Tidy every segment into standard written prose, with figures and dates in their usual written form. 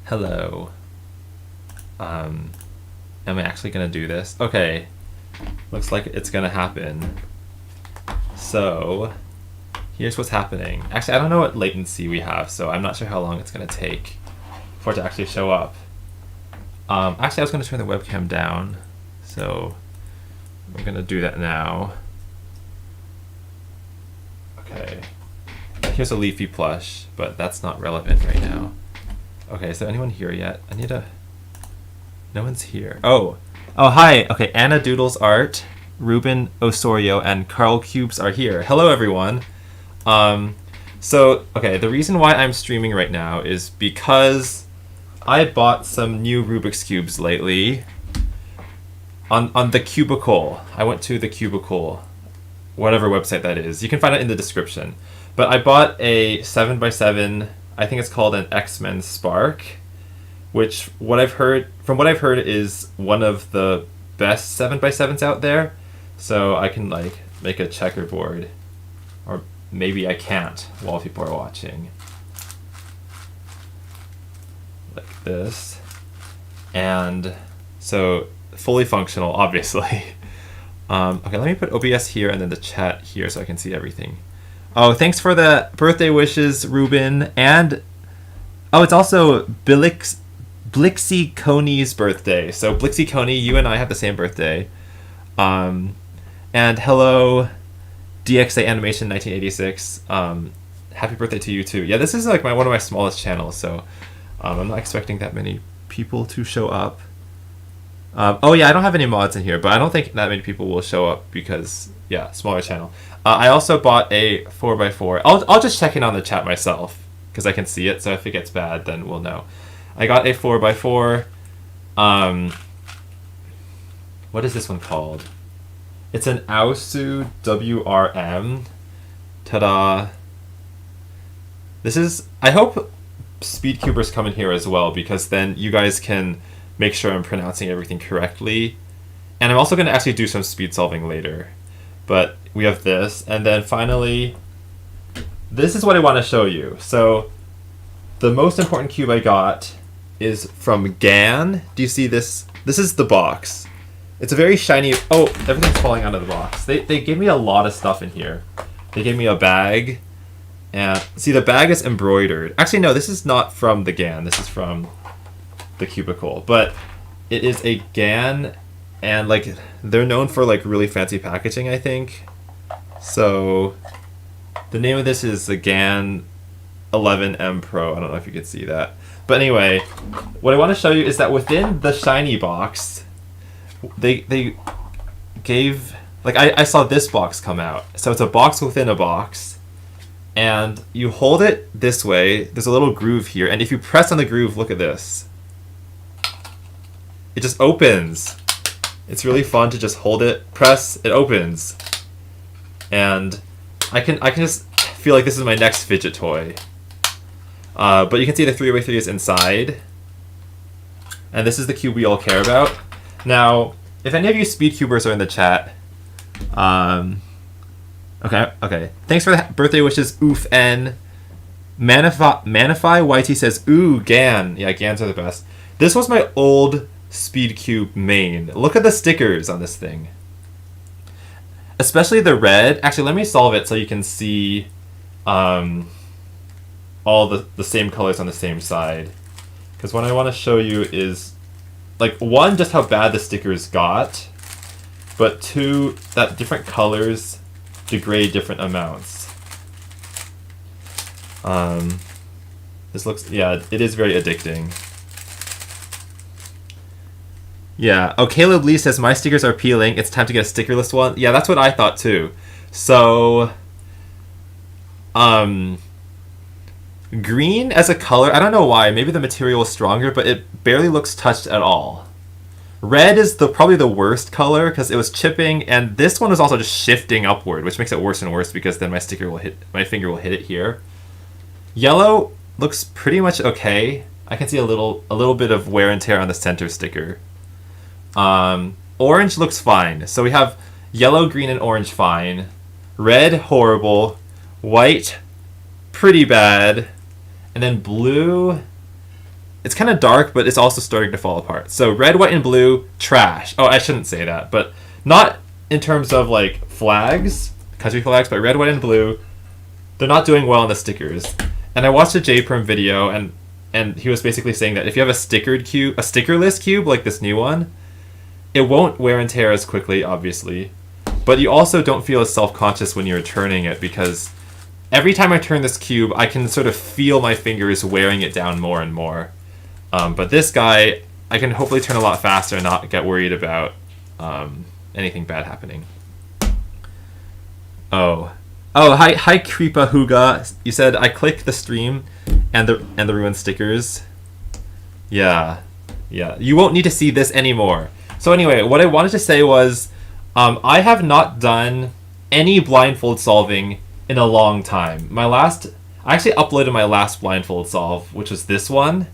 Hello. Am I actually gonna do this? Okay. Looks like it's gonna happen. So, here's what's happening. Actually, I don't know what latency we have, so I'm not sure how long it's gonna take for it to actually show up. Actually, I was gonna turn the webcam down, so I'm gonna do that now. Okay. Here's a leafy plush, but that's not relevant right now. Okay, so anyone here yet? I need a... No one's here. Oh, hi. Okay, Anna Doodles Art, Ruben Osorio, and Carl Cubes are here. Hello, everyone. Okay, the reason why I'm streaming right now is because I bought some new Rubik's Cubes lately on TheCubicle. I went to TheCubicle, whatever website that is. You can find it in the description. But I bought a 7x7, I think it's called an X-Men Spark, which from what I've heard is one of the best 7x7s out there. So I can like make a checkerboard, or maybe I can't while people are watching. Like this. And so fully functional, obviously. Okay, let me put OBS here and then the chat here so I can see everything. Oh, thanks for the birthday wishes, Ruben. And oh, it's also Blixie Coney's birthday. So Blixie Coney, you and I have the same birthday. And hello, DXA Animation 1986. Happy birthday to you too. Yeah, this is like one of my smallest channels, so I'm not expecting that many people to show up. Oh yeah, I don't have any mods in here, but I don't think that many people will show up because, yeah, smaller channel. I also bought a 4x4. I'll just check in on the chat myself because I can see it, so if it gets bad, then we'll know. I got a 4x4. What is this one called? It's an Aosu WR M. Ta-da! This is... I hope Speedcubers come in here as well, because then you guys can make sure I'm pronouncing everything correctly. And I'm also going to actually do some speed solving later. But we have this, and then finally, this is what I want to show you. So the most important cube I got is from GAN. Do you see this? This is the box. It's a very shiny... Oh, everything's falling out of the box. They gave me a lot of stuff in here. They gave me a bag. And see, the bag is embroidered. Actually, no, this is not from the GAN. This is from TheCubicle. But it is a GAN, and like they're known for like really fancy packaging, I think. So the name of this is the GAN 11M Pro. I don't know if you can see that. But anyway, what I want to show you is that within the shiny box, they gave, like I saw this box come out. So it's a box within a box, and you hold it this way. There's a little groove here, and if you press on the groove, look at this. It just opens. It's really fun to just hold it, press, it opens. And I can just feel like this is my next fidget toy. But you can see the 3x3 is inside. And this is the cube we all care about. Now, if any of you Speedcubers are in the chat, okay. Thanks for the birthday wishes, Oof N. Manify YT says, ooh, GAN. Yeah, GANs are the best. This was my old Speedcube main. Look at the stickers on this thing. Especially the red. Actually, let me solve it so you can see all the same colors on the same side. Because what I want to show you is, like, one, just how bad the stickers got, but two, that different colors degrade different amounts. This looks, yeah, it is very addicting. Yeah. Oh, Caleb Lee says, my stickers are peeling. It's time to get a stickerless one. Yeah, that's what I thought too. So, green as a color, I don't know why. Maybe the material is stronger, but it barely looks touched at all. Red is probably the worst color because it was chipping, and this one was also just shifting upward, which makes it worse and worse because then my finger will hit it here. Yellow looks pretty much okay. I can see a little bit of wear and tear on the center sticker. Orange looks fine. So we have yellow, green, and orange fine. Red, horrible. White, pretty bad. And then blue, it's kind of dark, but it's also starting to fall apart. So red, white, and blue, trash. Oh, I shouldn't say that, but not in terms of like flags, country flags, but red, white, and blue, they're not doing well on the stickers. And I watched a JPerm video, and he was basically saying that if you have a stickerless cube like this new one, it won't wear and tear as quickly, obviously, but you also don't feel as self-conscious when you're turning it, because every time I turn this cube, I can sort of feel my fingers wearing it down more and more. But this guy, I can hopefully turn a lot faster and not get worried about anything bad happening. Oh, hi Creepa Huga. You said I click the stream and the ruined stickers. Yeah. You won't need to see this anymore. So anyway, what I wanted to say was, I have not done any blindfold solving in a long time. I actually uploaded my last blindfold solve, which was this one.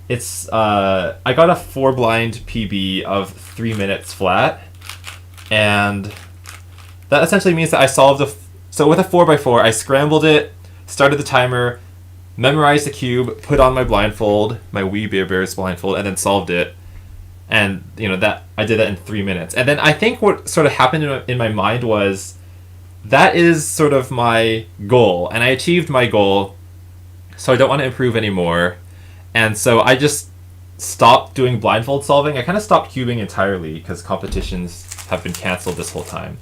It's I got a 4-blind PB of 3 minutes flat, and that essentially means that I solved so with a 4x4, I scrambled it, started the timer, memorized the cube, put on my blindfold, my Wee Bear Bears blindfold, and then solved it. And that I did that in 3 minutes. And then I think what sort of happened in my mind was, that is sort of my goal, and I achieved my goal, so I don't want to improve anymore. And so I just stopped doing blindfold solving. I kind of stopped cubing entirely because competitions have been canceled this whole time.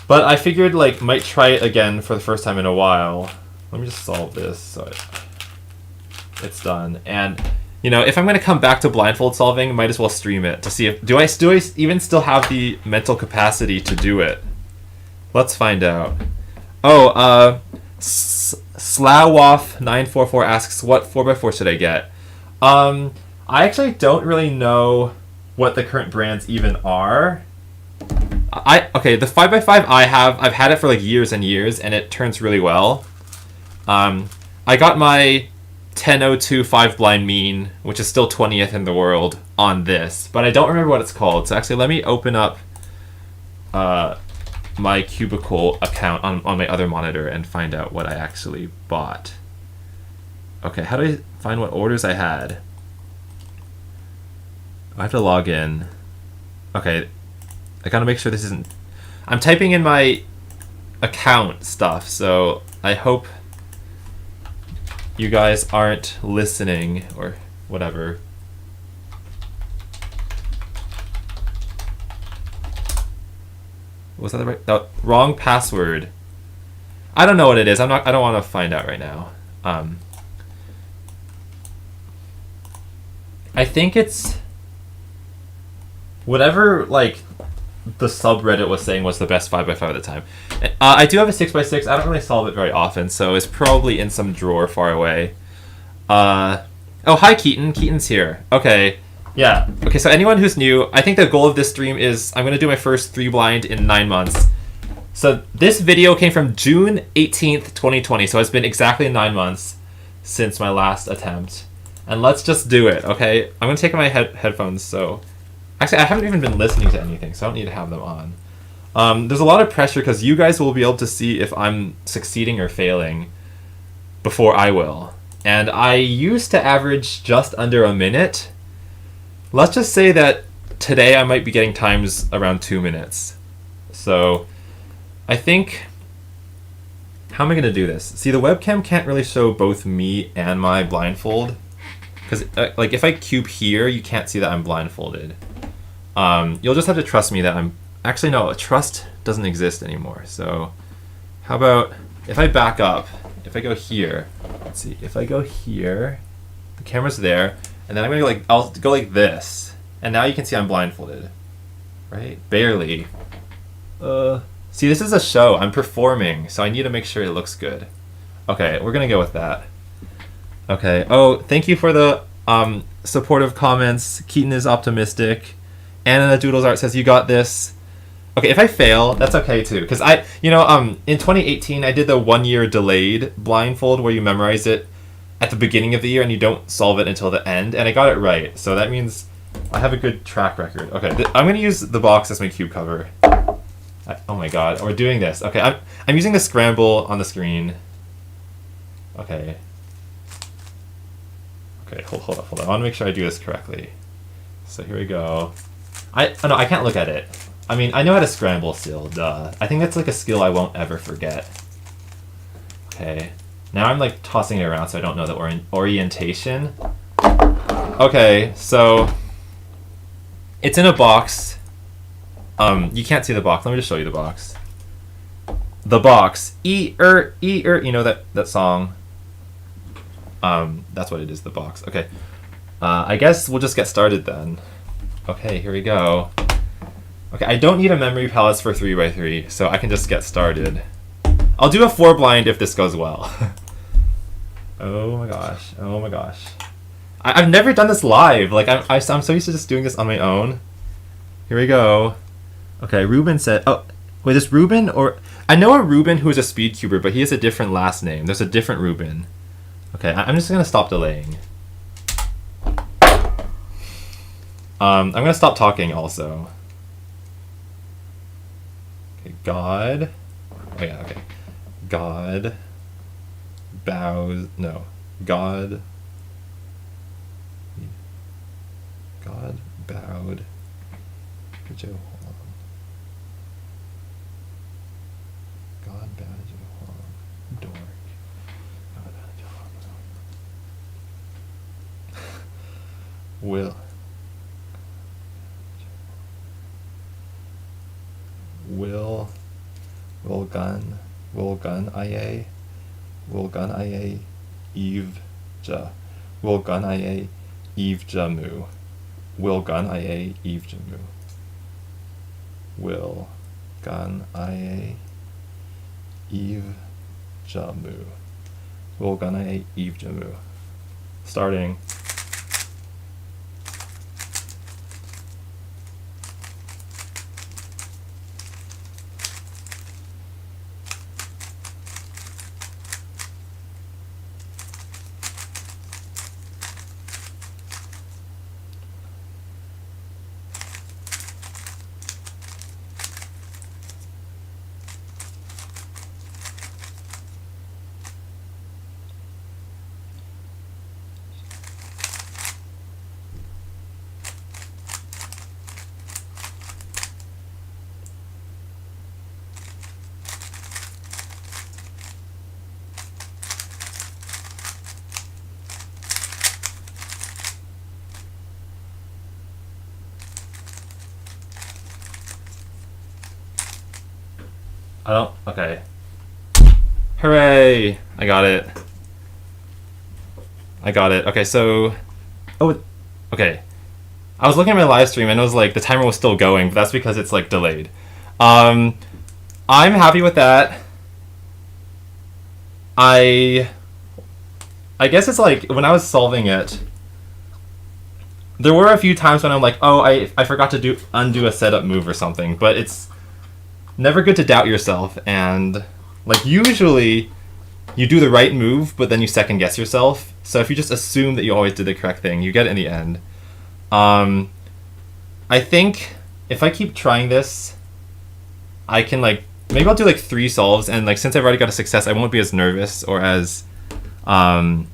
But I figured might try it again for the first time in a while. Let me just solve this so it's done. And if I'm going to come back to blindfold solving, might as well stream it to see if do I even still have the mental capacity to do it. Let's find out. Oh, Slawwoff944 asks, what 4x4 should I get? I actually don't really know what the current brands even are. Okay, the 5x5 I've had it for years and years, and it turns really well. I got my 1002 5-blind mean, which is still 20th in the world, on this, but I don't remember what it's called. So actually, let me open up my Cubicle account on my other monitor and find out what I actually bought. Okay, how do I find what orders I had? I have to log in. Okay, I gotta make sure this isn't... I'm typing in my account stuff, so I hope you guys aren't listening or whatever. Was that the right? No, wrong password. I don't know what it is. I don't want to find out right now. I think it's whatever the subreddit was saying was the best 5x5 at the time. I do have a 6x6. I don't really solve it very often, so it's probably in some drawer far away. Oh, hi Keaton. Keaton's here. Okay. Yeah. Okay, so anyone who's new, I think the goal of this stream is I'm going to do my first 3-blind in 9 months. So this video came from June 18th, 2020, so it's been exactly 9 months since my last attempt. And let's just do it, okay? I'm going to take my headphones, so... Actually, I haven't even been listening to anything, so I don't need to have them on. There's a lot of pressure because you guys will be able to see if I'm succeeding or failing before I will. And I used to average just under a minute. Let's just say that today I might be getting times around 2 minutes. So I think... How am I going to do this? See, the webcam can't really show both me and my blindfold. Because if I cube here, you can't see that I'm blindfolded. You'll just have to trust me that I'm... Actually, no, trust doesn't exist anymore. So how about if I back up, if I go here, let's see, if I go here, the camera's there, and then I'm going to I'll go like this, and now you can see I'm blindfolded, right? Barely. See, this is a show. I'm performing, so I need to make sure it looks good. Okay, we're going to go with that. Okay. Oh, thank you for the supportive comments. Keaton is optimistic. Anna Doodles Art says, you got this. Okay, if I fail, that's okay too. Because in 2018, I did the 1-year delayed blindfold where you memorize it at the beginning of the year and you don't solve it until the end. And I got it right. So that means I have a good track record. Okay, I'm going to use the box as my cube cover. Oh my god, we're doing this. Okay, I'm using the scramble on the screen. Okay. Okay, hold up. I want to make sure I do this correctly. So here we go. Oh no, I can't look at it. I mean, I know how to scramble still, duh. I think that's like a skill I won't ever forget. Okay, now I'm like tossing it around so I don't know the orientation. Okay, so it's in a box. You can't see the box. Let me just show you the box. The box. You know that song. That's what it is, the box. Okay. I guess we'll just get started then. Okay, here we go. Okay, I don't need a memory palace for 3x3, so I can just get started. I'll do a 4 blind if this goes well. Oh my gosh. Oh my gosh. I've never done this live. Like, I'm so used to just doing this on my own. Here we go. Okay, Ruben said... Oh, wait, is Ruben or... I know a Ruben who is a speedcuber, but he has a different last name. There's a different Ruben. Okay, I'm just going to stop delaying. I'm going to stop talking also. Okay, God... Oh yeah, okay. God... bows... No. God bowed to Joe Huang. God bowed to Joe Huang. Dork. God bowed to Joe Huang. Will gun IA Eve Ja. Will gun IA Eve Jamu. Will gun IA Eve Jamu. Will gun IA Eve Jamu. Will gun IA Eve Jamu. Starting. Okay. Hooray! I got it. Okay, so... Oh, okay. I was looking at my live stream and it was like, the timer was still going, but that's because it's like delayed. I'm happy with that. I guess it's like, when I was solving it, there were a few times when I'm like, oh, I forgot to undo a setup move or something, but it's never good to doubt yourself, and like usually you do the right move, but then you second guess yourself. So if you just assume that you always did the correct thing, you get it in the end. I think if I keep trying this, I can like, maybe I'll do like 3 solves, and like since I've already got a success, I won't be as nervous or as like,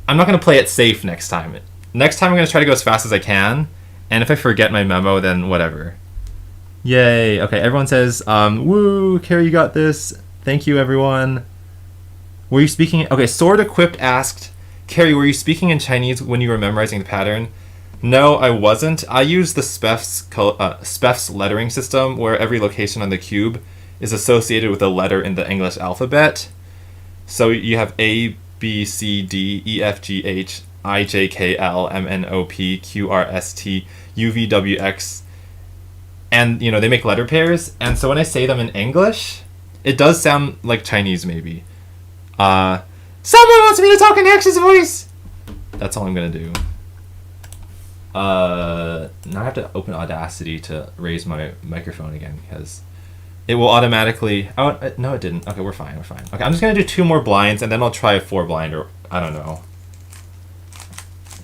I'm not gonna play it safe next time. Next time I'm gonna try to go as fast as I can, and if I forget my memo, then whatever. Yay. Okay, everyone says, woo, Carrie, you got this. Thank you, everyone. Were you speaking... Okay, Sword Equipped asked, Carrie, were you speaking in Chinese when you were memorizing the pattern? No, I wasn't. I used the Spef's lettering system, where every location on the cube is associated with a letter in the English alphabet. So you have A, B, C, D, E, F, G, H, I, J, K, L, M, N, O, P, Q, R, S, T, U, V, W, X... And, you know, they make letter pairs, and so when I say them in English, it does sound like Chinese, maybe. Someone wants me to talk in X's voice! That's all I'm gonna do. Now I have to open Audacity to raise my microphone again, because it will automatically... Oh, no, it didn't. Okay, we're fine. Okay, I'm just gonna do 2 more blinds, and then I'll try a 4 blind, or I don't know.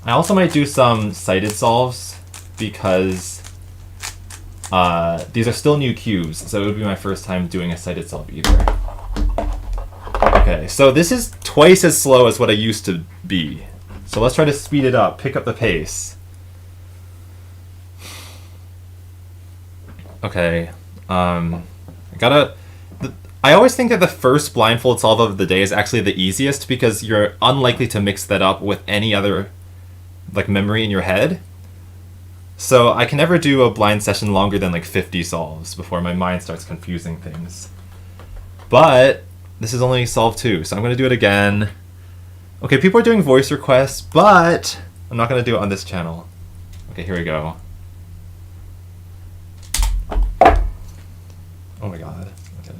I also might do some sighted solves, because... these are still new cubes, so it would be my first time doing a sighted solve either. Okay, so this is twice as slow as what I used to be. So let's try to speed it up, pick up the pace. Okay, I always think that the first blindfold solve of the day is actually the easiest because you're unlikely to mix that up with any other like memory in your head. So I can never do a blind session longer than like 50 solves before my mind starts confusing things. But this is only solve 2, so I'm going to do it again. Okay, people are doing voice requests, but I'm not going to do it on this channel. Okay, here we go. Oh my god. Okay.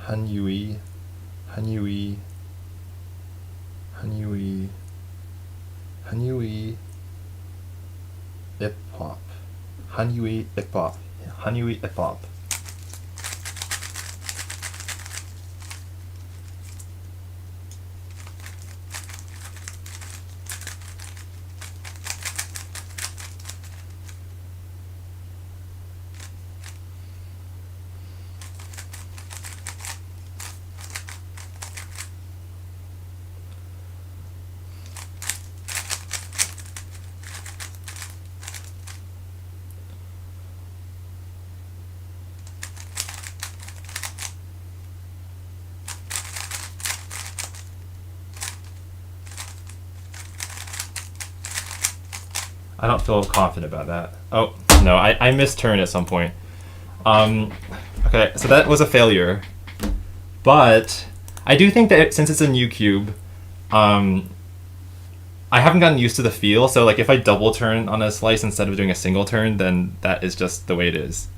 Hanyui, Hanyui, Hanyui, Hanyui, Ip-hop, Hanyui, Ip-hop, Hanyui, Ip-hop. I don't feel confident about that. Oh, no, I missed turn at some point. Okay, so that was a failure. But I do think that since it's a new cube, I haven't gotten used to the feel, so like if I double turn on a slice instead of doing a single turn, then that is just the way it is.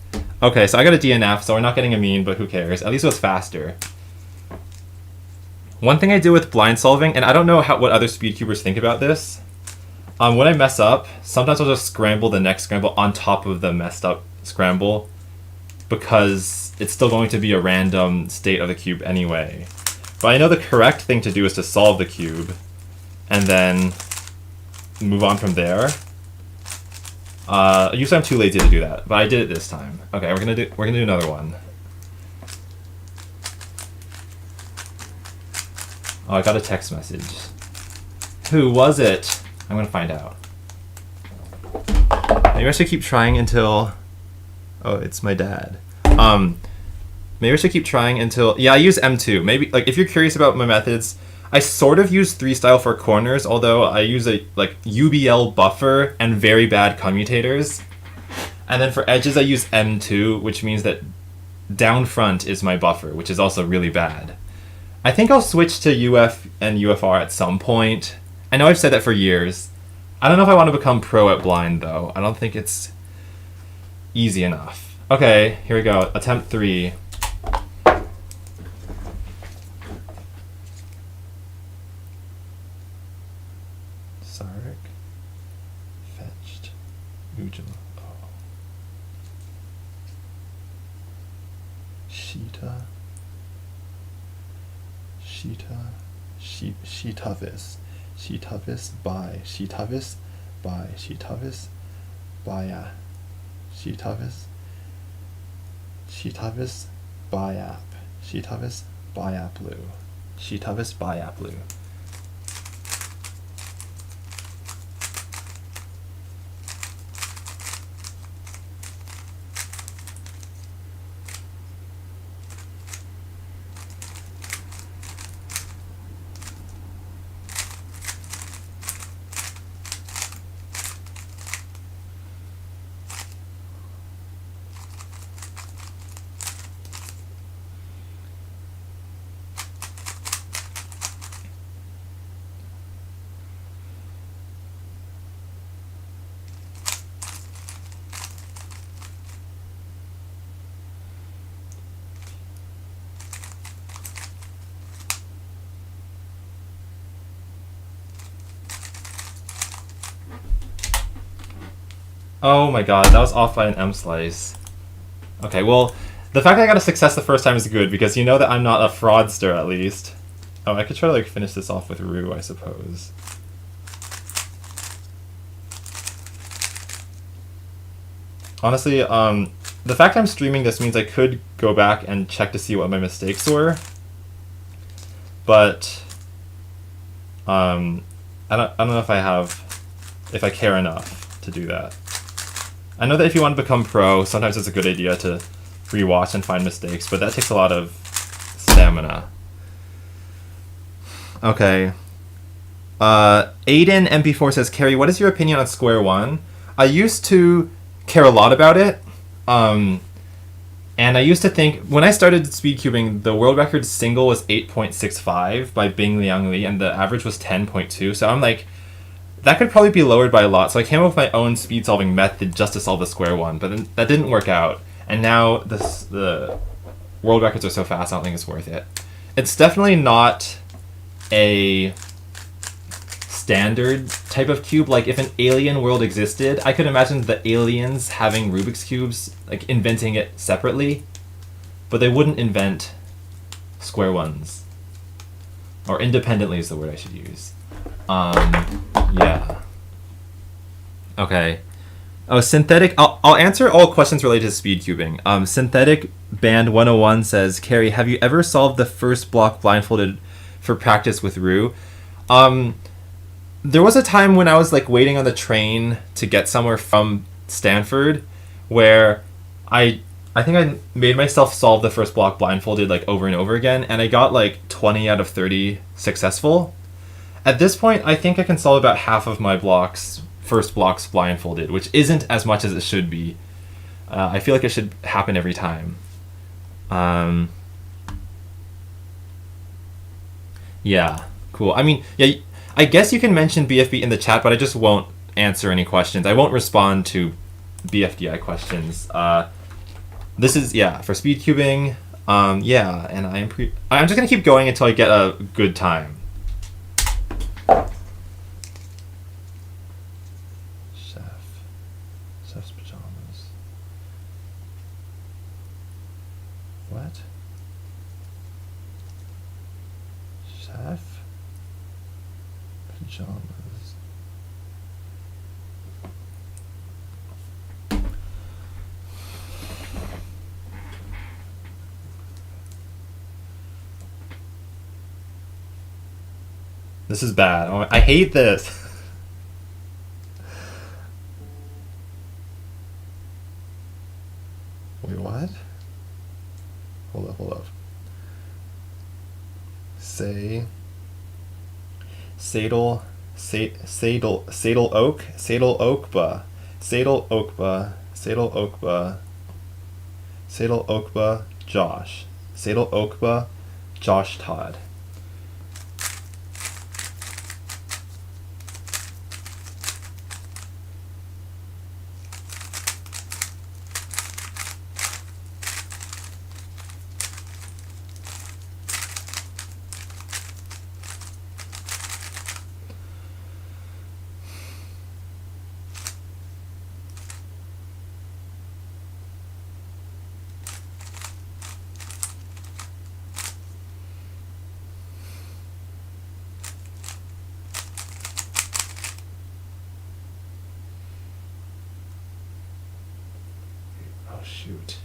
Okay, so I got a DNF, so we're not getting a mean, but who cares? At least it was faster. One thing I do with blind solving, and I don't know what other speedcubers think about this, when I mess up, sometimes I'll just scramble the next scramble on top of the messed up scramble because it's still going to be a random state of the cube anyway. But I know the correct thing to do is to solve the cube and then move on from there. Usually I'm too lazy to do that, but I did it this time. Okay, we're gonna do another one. Oh, I got a text message. Who was it? I'm gonna find out. Maybe I should keep trying until... Oh, it's my dad. Maybe I should keep trying until... Yeah, I use M2. Maybe, like, if you're curious about my methods, I sort of use 3-style for corners, although I use a, like, UBL buffer and very bad commutators. And then for edges, I use M2, which means that down front is my buffer, which is also really bad. I think I'll switch to UF and UFR at some point. I know I've said that for years. I don't know if I want to become pro at blind, though. I don't think it's easy enough. Okay, here we go. Attempt 3. Sarek. Fetched. Ujima. Oh. Sheeta. Sheetavis. Sheetavis by Sheetavis by Sheetavis by Sheetavis by app Sheetavis by applu Sheetavis by applu. Oh my god, that was off by an M slice. Okay, well, the fact that I got a success the first time is good because you know that I'm not a fraudster at least. Oh, I could try to like finish this off with Roux, I suppose. Honestly, the fact I'm streaming this means I could go back and check to see what my mistakes were. But I don't know if I care enough to do that. I know that if you want to become pro, sometimes it's a good idea to rewatch and find mistakes, but that takes a lot of stamina. Okay. Aiden MP4 says, Carrie, what is your opinion on Square One? I used to care a lot about it. And I used to think, when I started speedcubing, the world record single was 8.65 by Bing Liang Li, and the average was 10.2. So I'm like, that could probably be lowered by a lot. So I came up with my own speed solving method just to solve the Square One, but then that didn't work out. And now the world records are so fast, I don't think it's worth it. It's definitely not a standard type of cube. Like if an alien world existed, I could imagine the aliens having Rubik's cubes, like inventing it separately, but they wouldn't invent Square Ones. Or independently is the word I should use. Yeah. Okay. Oh, synthetic. I'll answer all questions related to speed cubing. Synthetic Band 101 says, Carrie, have you ever solved the first block blindfolded for practice with Roux? There was a time when I was like waiting on the train to get somewhere from Stanford where I think I made myself solve the first block blindfolded like over and over again, and I got like 20 out of 30 successful. At this point, I think I can solve about half of my first blocks blindfolded, which isn't as much as it should be. I feel like it should happen every time. Yeah, cool. I mean, yeah, I guess you can mention BFB in the chat, but I just won't answer any questions. I won't respond to BFDI questions. This is, yeah, for speed cubing. Yeah, and I'm just gonna keep going until I get a good time. Chef's pajamas. What? Chef pajamas. This is bad. Oh, I hate this. Wait, what? Hold up. Sadel Oakba, Josh. Sadel Oakba, Josh Todd. Shoot.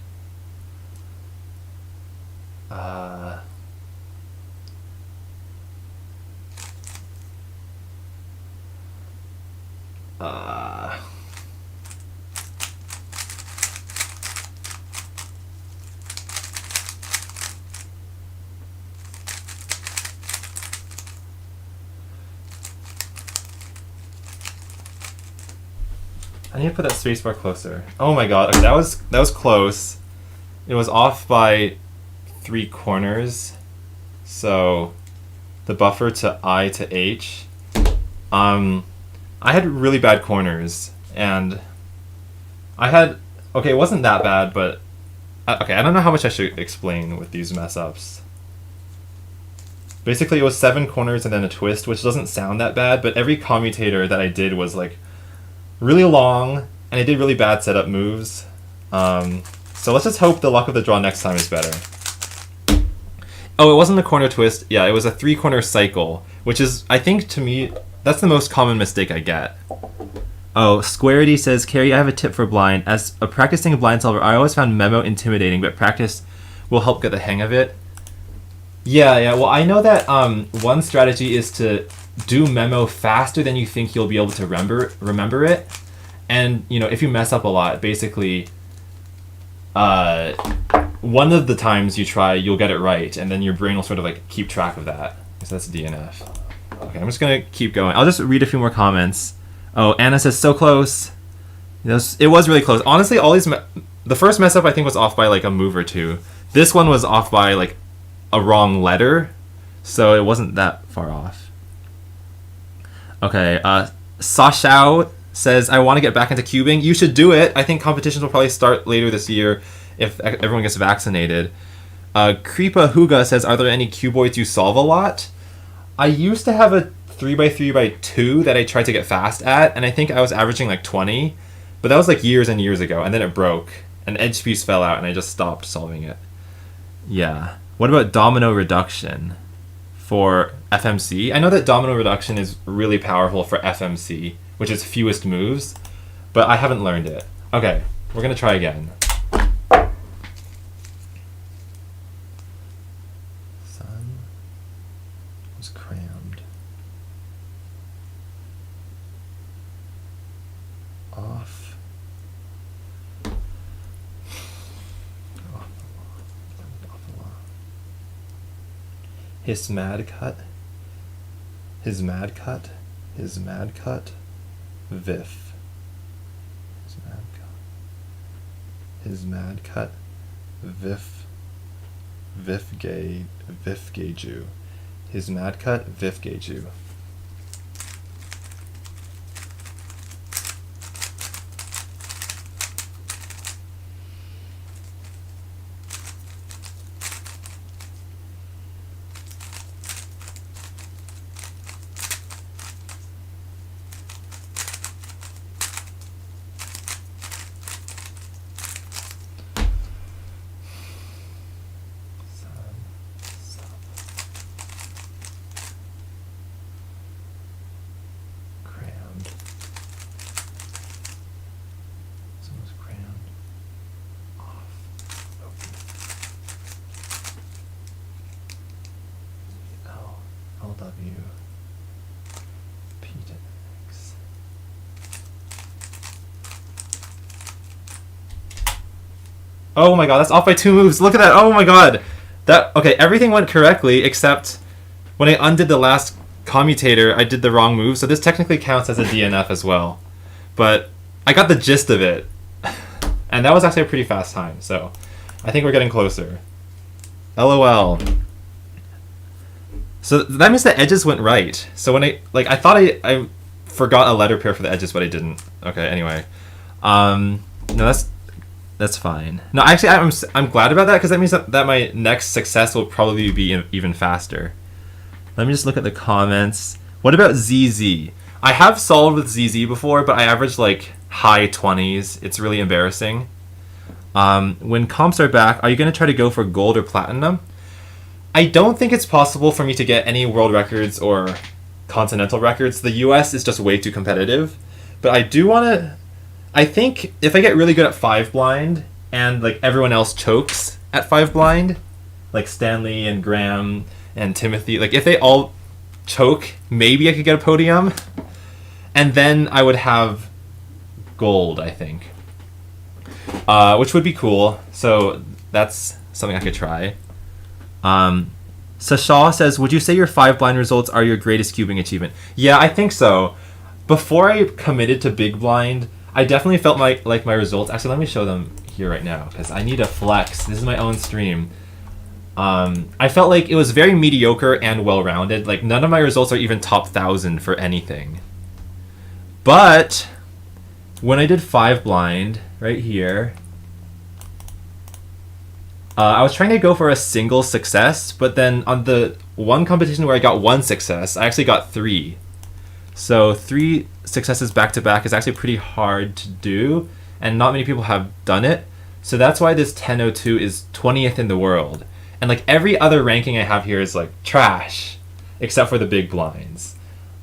I need to put that spacebar closer. Oh my god, okay, that was close. It was off by 3 corners. So the buffer to I to H. I had really bad corners, and okay, it wasn't that bad, but okay, I don't know how much I should explain with these mess ups. Basically, it was 7 corners and then a twist, which doesn't sound that bad, but every commutator that I did was like really long, and I did really bad setup moves. So let's just hope the luck of the draw next time is better. Oh, it wasn't a corner twist. Yeah, it was a 3-corner cycle, which is, I think, to me, that's the most common mistake I get. Oh, Squarity says, Carrie, I have a tip for blind. As a practicing blind solver, I always found memo intimidating, but practice will help get the hang of it. Yeah. Well, I know that one strategy is to do memo faster than you think you'll be able to remember it. And, you know, if you mess up a lot, basically, one of the times you try, you'll get it right, and then your brain will sort of like keep track of that. So that's DNF. Okay, I'm just gonna keep going. I'll just read a few more comments. Oh, Anna says, so close. It was really close. Honestly, all these the first mess up I think was off by like a move or two. This one was off by like a wrong letter, so it wasn't that far off. Okay, Sashao says, I want to get back into cubing. You should do it. I think competitions will probably start later this year if everyone gets vaccinated. Creepa Huga says, are there any cuboids you solve a lot? I used to have a 3x3x2 that I tried to get fast at, and I think I was averaging like 20, but that was like years and years ago, and then it broke, and edge piece fell out, and I just stopped solving it. Yeah. What about domino reduction for FMC? I know that domino reduction is really powerful for FMC, which is fewest moves, but I haven't learned it. Okay, we're gonna try again. Sun was crammed. Off. His mad cut. His mad cut. His mad cut. Vif. His mad cut. His mad cut. Vif. Vif gay. Vif gayju. His mad cut. Vif gayju. Oh my god, that's off by 2 moves. Look at that. Oh my god. Okay, everything went correctly except when I undid the last commutator, I did the wrong move. So this technically counts as a DNF as well. But I got the gist of it. And that was actually a pretty fast time. So I think we're getting closer. LOL. So that means the edges went right. So when I thought I forgot a letter pair for the edges, but I didn't. Okay, anyway. No, that's fine. No, actually, I'm glad about that because that means that my next success will probably be even faster. Let me just look at the comments. What about ZZ? I have solved with ZZ before, but I averaged like high 20s. It's really embarrassing. When comps are back, are you going to try to go for gold or platinum? I don't think it's possible for me to get any world records or continental records. The US is just way too competitive. But I do want to... I think if I get really good at 5 blind and like everyone else chokes at 5 blind, like Stanley and Graham and Timothy, like if they all choke, maybe I could get a podium. And then I would have gold, I think. Which would be cool. So that's something I could try. Sasha says, would you say your 5 blind results are your greatest cubing achievement? Yeah, I think so. Before I committed to big blind, I definitely felt like my results... Actually, let me show them here right now, because I need to flex. This is my own stream. I felt like it was very mediocre and well-rounded. Like, none of my results are even top 1,000 for anything. But when I did 5 blind, right here, I was trying to go for a single success, but then on the one competition where I got 1 success, I actually got 3. So 3 successes back to back is actually pretty hard to do, and not many people have done it. So that's why this 1002 is 20th in the world. And like every other ranking I have here is like trash, except for the big blinds.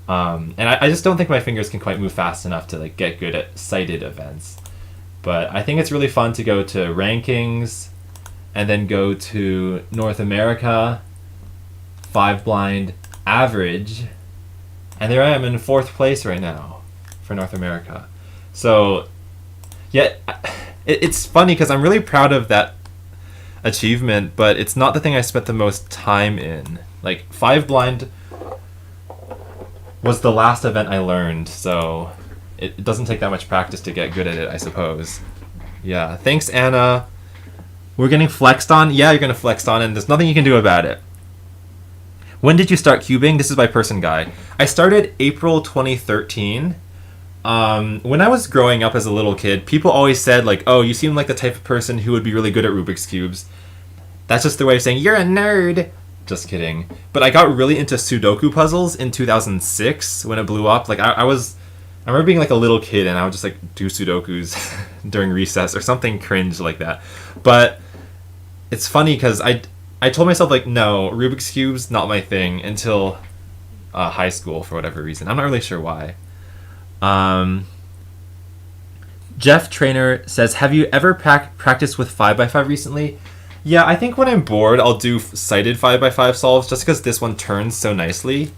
And I just don't think my fingers can quite move fast enough to like get good at sighted events. But I think it's really fun to go to rankings and then go to North America, 5 blind average, and there I am in 4th place right now for North America. So yeah, it's funny because I'm really proud of that achievement, but it's not the thing I spent the most time in. Like 5 blind was the last event I learned, so it doesn't take that much practice to get good at it, I suppose. Yeah, thanks, Anna. We're getting flexed on? Yeah, you're going to flex on, and there's nothing you can do about it. When did you start cubing? This is by Person Guy. I started April 2013. When I was growing up as a little kid, people always said, like, oh, you seem like the type of person who would be really good at Rubik's Cubes. That's just their way of saying, you're a nerd. Just kidding. But I got really into Sudoku puzzles in 2006 when it blew up. Like, I remember being like a little kid and I would just like do Sudokus during recess or something cringe like that. But it's funny because I told myself like, no, Rubik's Cube's not my thing until high school for whatever reason. I'm not really sure why. Jeff Trainer says, have you ever practiced with 5x5 recently? Yeah, I think when I'm bored, I'll do sighted 5x5 solves just because this one turns so nicely.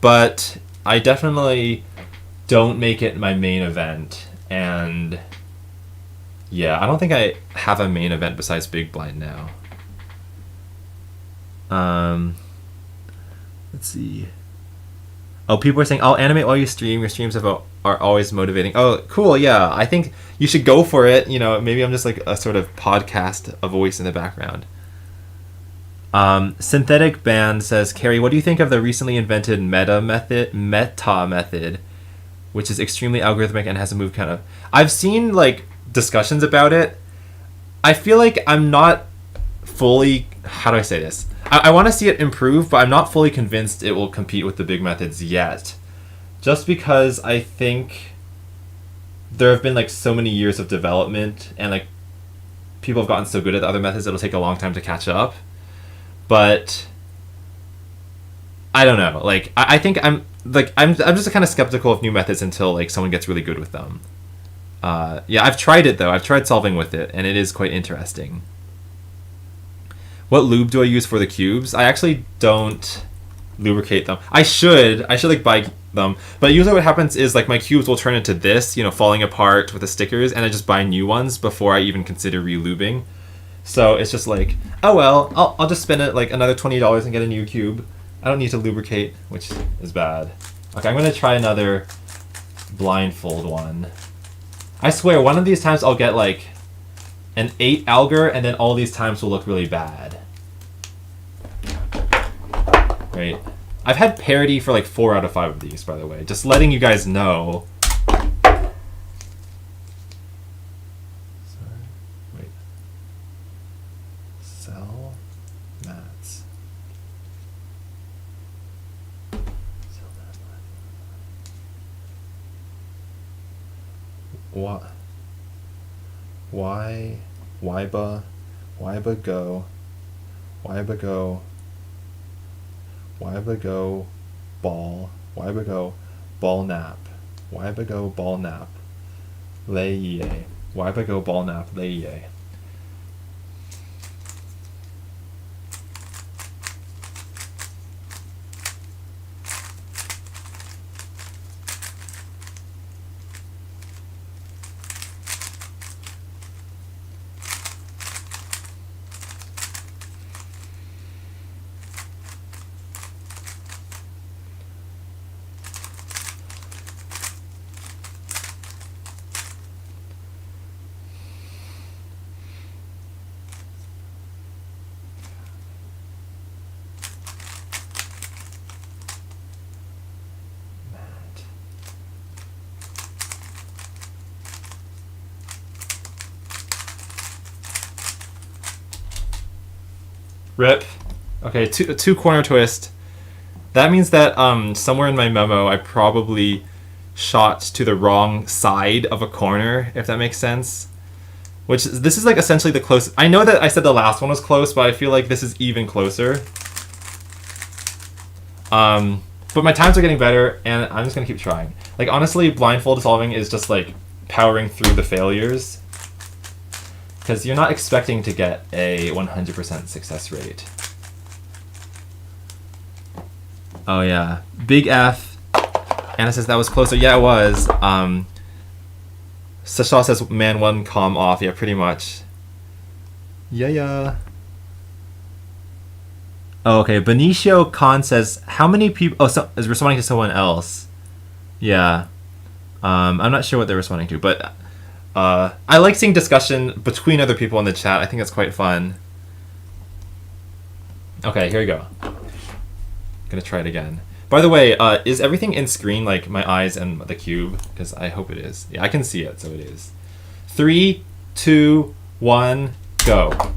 But I definitely don't make it my main event. And yeah, I don't think I have a main event besides Big Blind now. Let's see. Oh, people are saying, I'll animate while you stream. Your streams are always motivating. Oh, cool. Yeah, I think you should go for it. You know, maybe I'm just like a sort of podcast, a voice in the background. Synthetic Band says, Carrie, what do you think of the recently invented meta method, which is extremely algorithmic and has a move count of... I've seen like discussions about it. I feel like I'm not fully... How do I say this? I want to see it improve, but I'm not fully convinced it will compete with the big methods yet. Just because I think there have been like so many years of development and like people have gotten so good at the other methods it'll take a long time to catch up. But I don't know. Like I think I'm just kind of skeptical of new methods until like someone gets really good with them. Yeah, I've tried it though. I've tried solving with it and it is quite interesting. What lube do I use for the cubes? I actually don't lubricate them. I should like buy them, but usually what happens is like my cubes will turn into this, you know, falling apart with the stickers, and I just buy new ones before I even consider relubing. So it's just like, oh well, I'll just spend it like another $20 and get a new cube. I don't need to lubricate, which is bad. Okay, I'm gonna try another blindfold one. I swear, one of these times I'll get like an 8 Alger, and then all these times will look really bad. Right. I've had parity for like 4 out of 5 of these, by the way. Just letting you guys know. Sorry. Wait. Sell mats. Sell mat. What? Wyba go ball nap. Wyba go ball nap. Lay ye. Wyba go ball nap. Lay ye. Rip. Okay, two corner twist. That means that somewhere in my memo I probably shot to the wrong side of a corner, if that makes sense. Which, this is like essentially the closest. I know that I said the last one was close, but I feel like this is even closer. But my times are getting better, and I'm just gonna keep trying. Like, honestly, blindfold solving is just like powering through the failures, because you're not expecting to get a 100% success rate. Oh yeah, Big F. Anna says that was closer. Yeah, it was. Sasha says man one calm off. Yeah, pretty much. Yeah. Oh, okay. Benicio Khan says how many people? Oh, so is responding to someone else. Yeah. I'm not sure what they're responding to, but I like seeing discussion between other people in the chat. I think it's quite fun. Okay, here we go. Gonna try it again. By the way, is everything in screen, like my eyes and the cube? Because I hope it is. Yeah, I can see it, so it is. 3, 2, 1, go.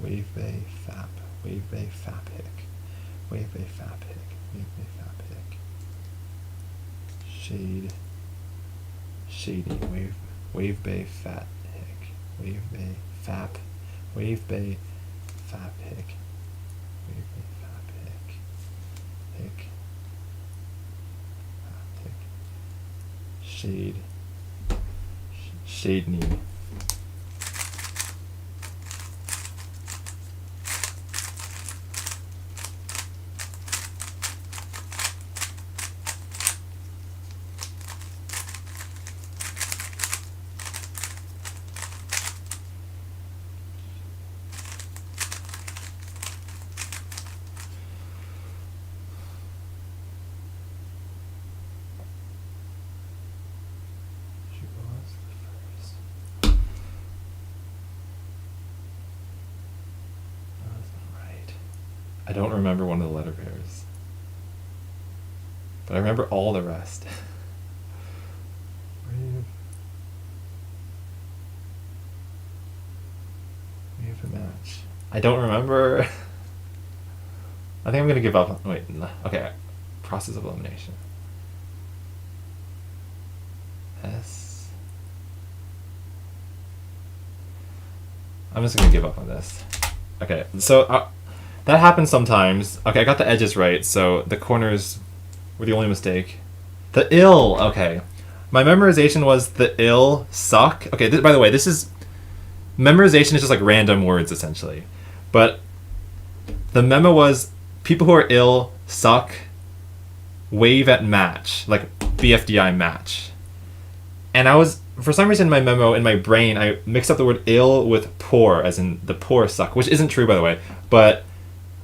Wave Bay, Fap, Wave Bay, Fap Hick, Wave Bay, Fap Hick, Wave Bay, Fap Hick, Shade, Shady, Wave Bay, Fat Hick, Wave Bay, Fap, Wave Bay, Fap Hick, Wave Bay, Fap Hick, Hick, Fap Hick, Shade, Shade Knee. I don't remember one of the letter pairs, but I remember all the rest. We have a match. I don't remember. I think I'm gonna give up. Wait, no. Okay. Process of elimination. S. I'm just gonna give up on this. Okay, so that happens sometimes. Okay, I got the edges right, so the corners were the only mistake. The ill, okay. My memorization was the ill suck. Okay, by the way, this is... Memorization is just like random words, essentially. But the memo was people who are ill suck, wave at match, like BFDI match. And I was... For some reason in my memo, in my brain, I mixed up the word ill with poor, as in the poor suck, which isn't true, by the way. But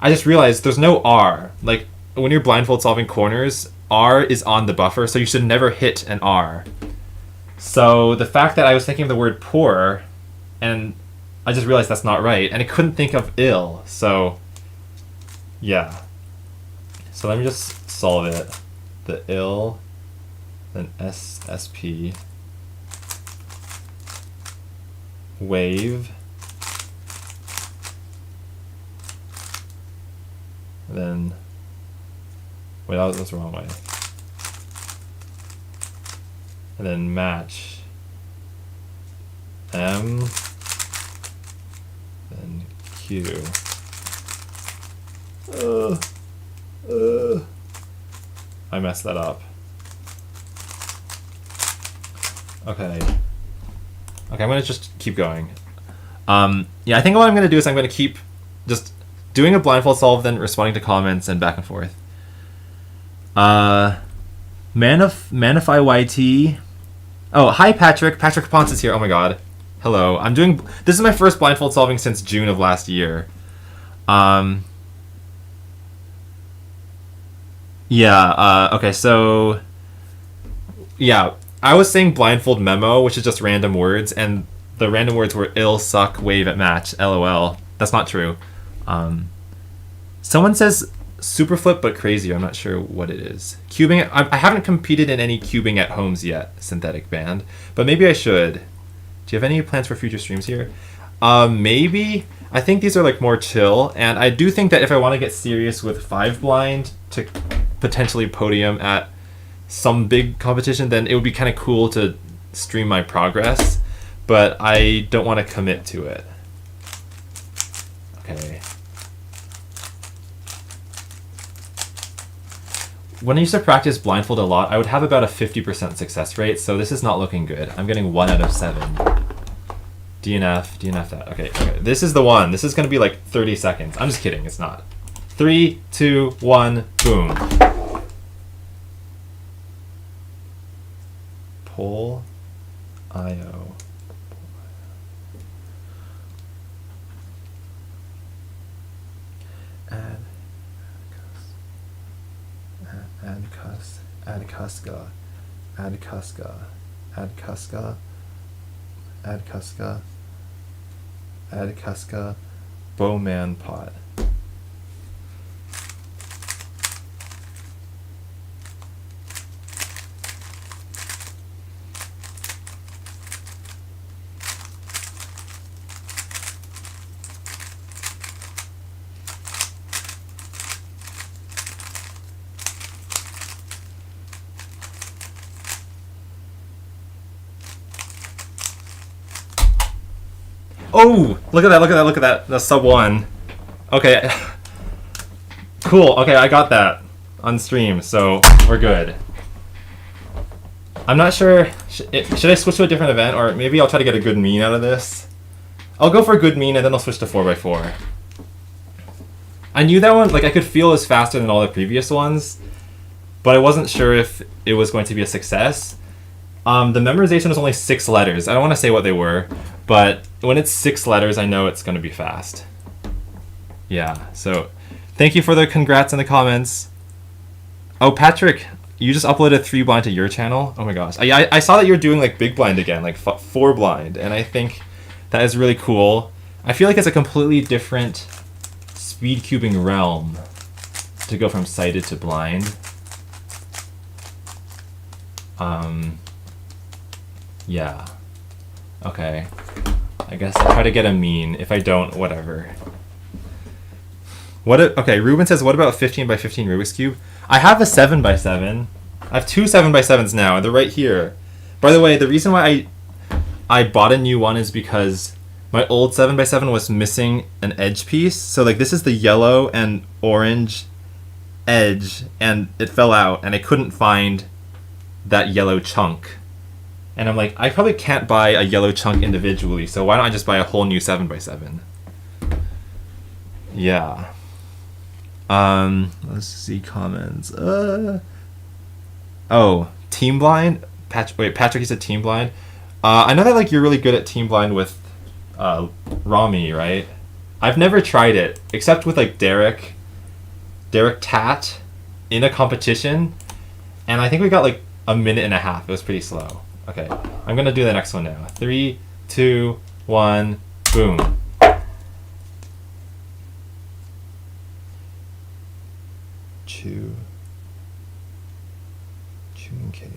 I just realized there's no R. Like, when you're blindfold solving corners, R is on the buffer, so you should never hit an R. So the fact that I was thinking of the word poor, and I just realized that's not right, and I couldn't think of ill, so yeah. So let me just solve it. The ill, then SSP, wave, then, wait, that's the wrong way. And then match, M, then Q. I messed that up. Okay. Okay, I'm gonna just keep going. Yeah, I think what I'm gonna do is I'm gonna keep just doing a blindfold solve, then responding to comments and back and forth. Manify YT. Oh, hi Patrick. Patrick Ponce is here. Oh my god. Hello. This is my first blindfold solving since June of last year. Yeah, okay, so yeah, I was saying blindfold memo, which is just random words, and the random words were ill, suck, wave at match, LOL. That's not true. Someone says super flip but crazier. I'm not sure what it is. Cubing. I haven't competed in any cubing at homes yet, Synthetic Band, but maybe I should. Do you have any plans for future streams here? Maybe. I think these are like more chill, and I do think that if I want to get serious with 5 blind to potentially podium at some big competition, then it would be kind of cool to stream my progress, but I don't want to commit to it. Okay. When I used to practice blindfold a lot, I would have about a 50% success rate, so this is not looking good. I'm getting 1 out of 7. DNF that. Okay. This is the one. This is going to be like 30 seconds. I'm just kidding. It's not. 3, 2, 1, boom. Poll IO. Add Cuska, Bowman pot. Oh, look at that. That's sub 1. Okay. Cool. Okay, I got that on stream, so we're good. I'm not sure. Should I switch to a different event, or maybe I'll try to get a good mean out of this? I'll go for a good mean, and then I'll switch to 4x4. I knew that one, like I could feel it was faster than all the previous ones, but I wasn't sure if it was going to be a success. The memorization was only 6 letters. I don't want to say what they were, but when it's 6 letters, I know it's going to be fast. Yeah, so thank you for the congrats in the comments. Oh, Patrick, you just uploaded 3 blind to your channel? Oh my gosh. I saw that you're doing like big blind again, like 4 blind, and I think that is really cool. I feel like it's a completely different speed cubing realm to go from sighted to blind. Yeah. Okay. I guess I'll try to get a mean. If I don't, whatever. Okay, Ruben says, what about 15 by 15 Rubik's Cube? I have a 7 by 7. I have 2 7 by 7s now, and they're right here. By the way, the reason why I bought a new one is because my old 7 by 7 was missing an edge piece. So like this is the yellow and orange edge, and it fell out, and I couldn't find that yellow chunk. And I'm like, I probably can't buy a yellow chunk individually, so why don't I just buy a whole new 7 by 7? Yeah. Let's see comments. Oh, team blind? Patrick, you said team blind? I know that like you're really good at team blind with Rami, right? I've never tried it, except with like Derek Tat in a competition, and I think we got like a minute and a half. It was pretty slow. Okay, I'm gonna do the next one now. 3, 2, 1, boom. Chew and KO.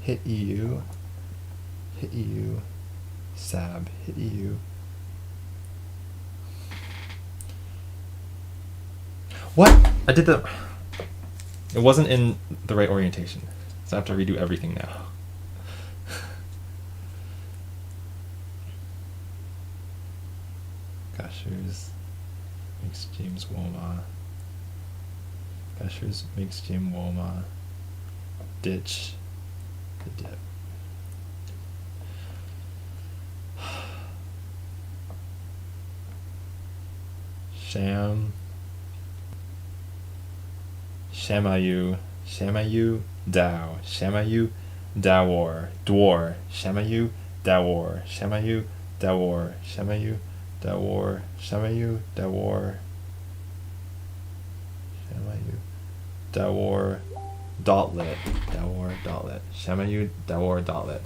Hit EU, Sab, hit EU. What? I did the... It wasn't in the right orientation, so I have to redo everything now. Gushers makes James Woma. Gushers makes James Woma. Ditch the dip. Shamayu, Dao, Shamayu, Dawar, Dwar, Shamayu, Dawar, Shamayu, Dawar, Shamayu, Dawar, Shamayu, Dawar, Shamayu, Dawar dotlet. Dawar dotlet. Shamayu Dawar dotlet.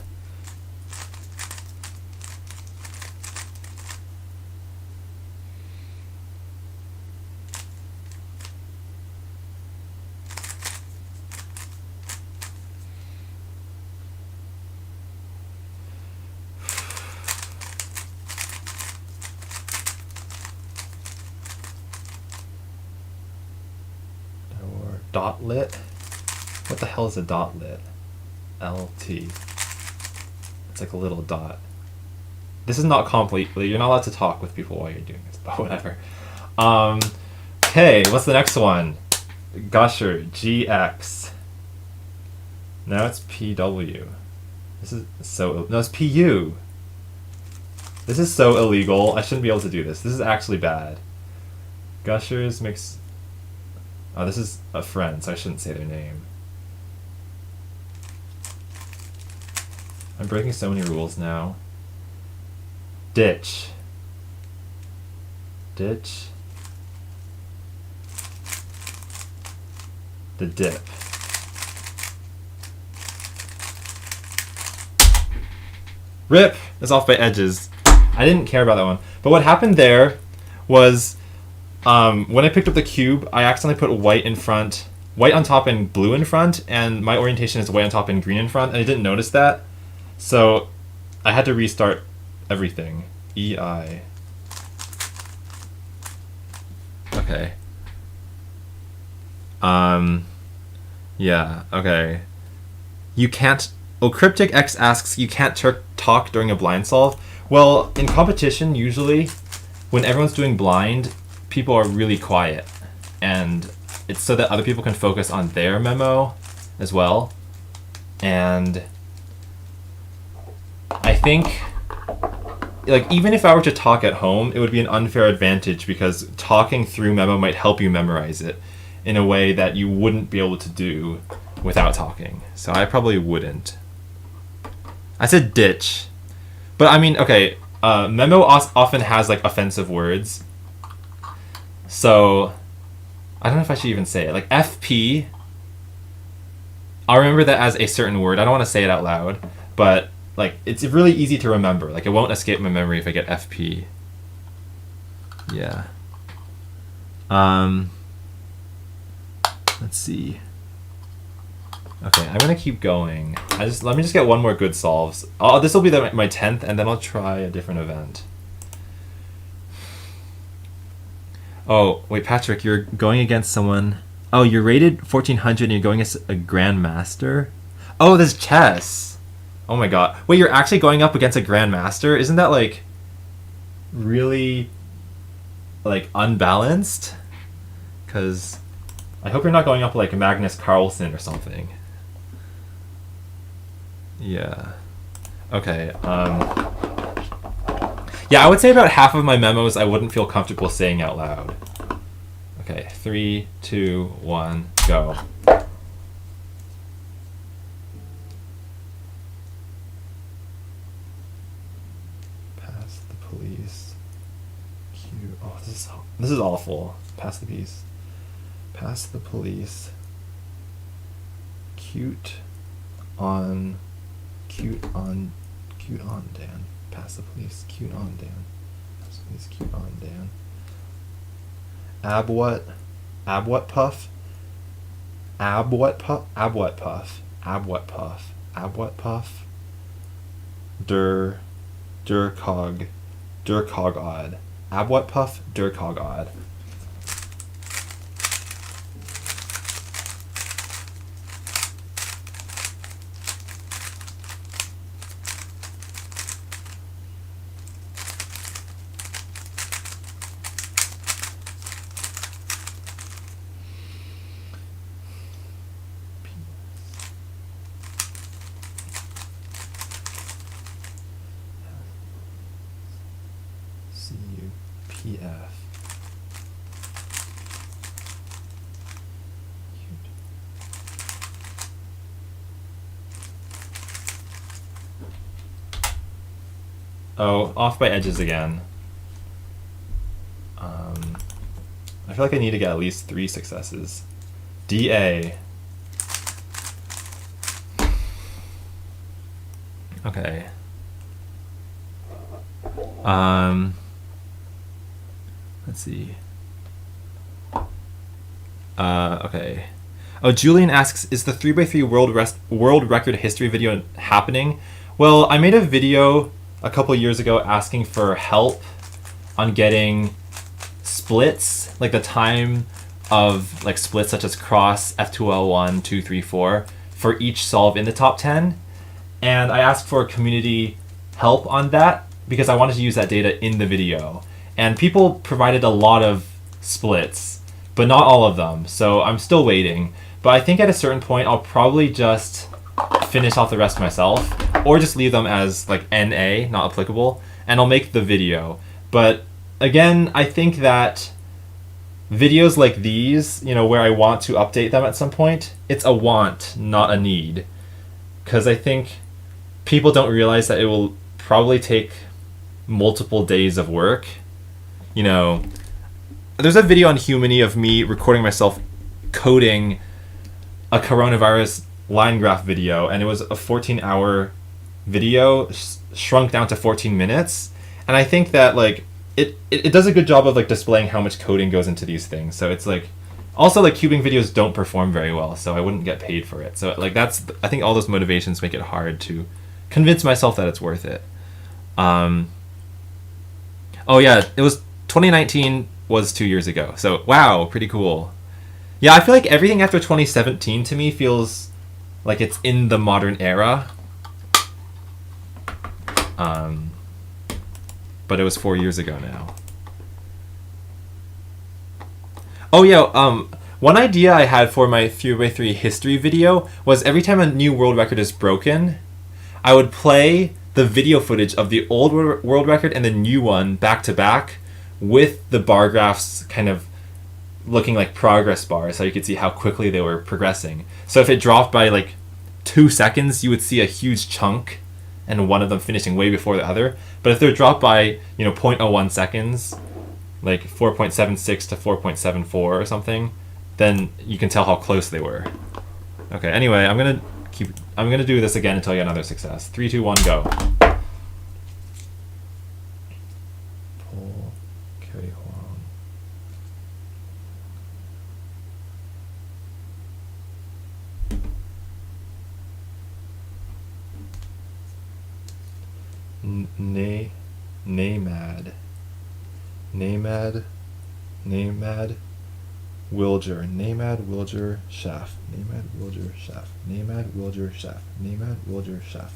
Dotlet? What the hell is a dotlet? LT. It's like a little dot. This is not completely, you're not allowed to talk with people while you're doing this, but whatever. Okay, what's the next one? Gusher, GX. Now it's PW. This is so, no, it's PU. This is so illegal. I shouldn't be able to do this. This is actually bad. Gushers mix. Oh, this is a friend, so I shouldn't say their name. I'm breaking so many rules now. Ditch. Ditch. The dip. Rip! It's off by edges. I didn't care about that one. But what happened there was when I picked up the cube, I accidentally put white in front, white on top and blue in front, and my orientation is white on top and green in front, and I didn't notice that. So I had to restart everything. EI. Okay. Yeah, okay. You can't... Oh, Cryptic X asks, you can't talk during a blind solve. Well, in competition, usually, when everyone's doing blind, people are really quiet, and it's so that other people can focus on their memo as well. And I think, like, even if I were to talk at home, it would be an unfair advantage because talking through memo might help you memorize it in a way that you wouldn't be able to do without talking. So I probably wouldn't. I said ditch, but I mean, okay, memo often has like offensive words. So, I don't know if I should even say it. Like, FP, I'll remember that as a certain word. I don't want to say it out loud, but, like, it's really easy to remember. Like, it won't escape my memory if I get FP. Yeah. Let's see. Okay, I'm going to keep going. Let me just get one more good solves. This will be my 10th, and then I'll try a different event. Oh, wait, Patrick, you're going against someone. Oh, you're rated 1400 and you're going against a grandmaster? Oh, there's chess. Oh my god. Wait, you're actually going up against a grandmaster? Isn't that, like, really, like, unbalanced? Because I hope you're not going up like Magnus Carlsen or something. Yeah. Okay, yeah, I would say about half of my memos I wouldn't feel comfortable saying out loud. Okay, 3, 2, 1, go. Pass the police. Cute. Oh, this is awful. Pass the piece. Pass the police. Cute on Dan. Pass the police. Cute on Dan. Pass the police. Cute on Dan. Abwhat puff. Abwhat puff. Abwhat puff. Abwhat puff. Abwhat puff. Durcog odd. Abwhat puff. Durcog odd. CUPF. Oh, off by edges again. I feel like I need to get at least 3 successes. DA. Okay. Let's see. Okay. Oh, Julian asks, is the 3x3 world record history video happening? Well, I made a video a couple years ago asking for help on getting splits, like the time of like splits such as cross, F2L1, 2, 3, 4 for each solve in the top 10. And I asked for community help on that because I wanted to use that data in the video. And people provided a lot of splits, but not all of them. So I'm still waiting. But I think at a certain point, I'll probably just finish off the rest myself or just leave them as like NA, not applicable, and I'll make the video. But again, I think that videos like these, you know, where I want to update them at some point, it's a want, not a need. Because I think people don't realize that it will probably take multiple days of work. You know, there's a video on Humany of me recording myself coding a coronavirus line graph video, and it was a 14-hour video shrunk down to 14 minutes. And I think that like it does a good job of like displaying how much coding goes into these things. So it's like also like cubing videos don't perform very well, so I wouldn't get paid for it. So like that's, I think all those motivations make it hard to convince myself that it's worth it. Oh yeah, it was 2019 was 2 years ago. So wow, pretty cool. Yeah, I feel like everything after 2017 to me feels like it's in the modern era. But it was 4 years ago now. Oh yeah, one idea I had for my 3x3 history video was every time a new world record is broken, I would play the video footage of the old world record and the new one back to back with the bar graphs kind of looking like progress bars, so you could see how quickly they were progressing. So if it dropped by like 2 seconds, you would see a huge chunk and one of them finishing way before the other. But if they're dropped by, you know, 0.01 seconds, like 4.76 to 4.74 or something, then you can tell how close they were. Okay, anyway, I'm gonna do this again until I get another success. 3, 2, 1, go. Pull, carry Huang. Namad, Wilger, Namad, Wilger, Chef, Namad, Wilger, Chef, Namad, Wilger, Chef, Namad, Wilger, Chef.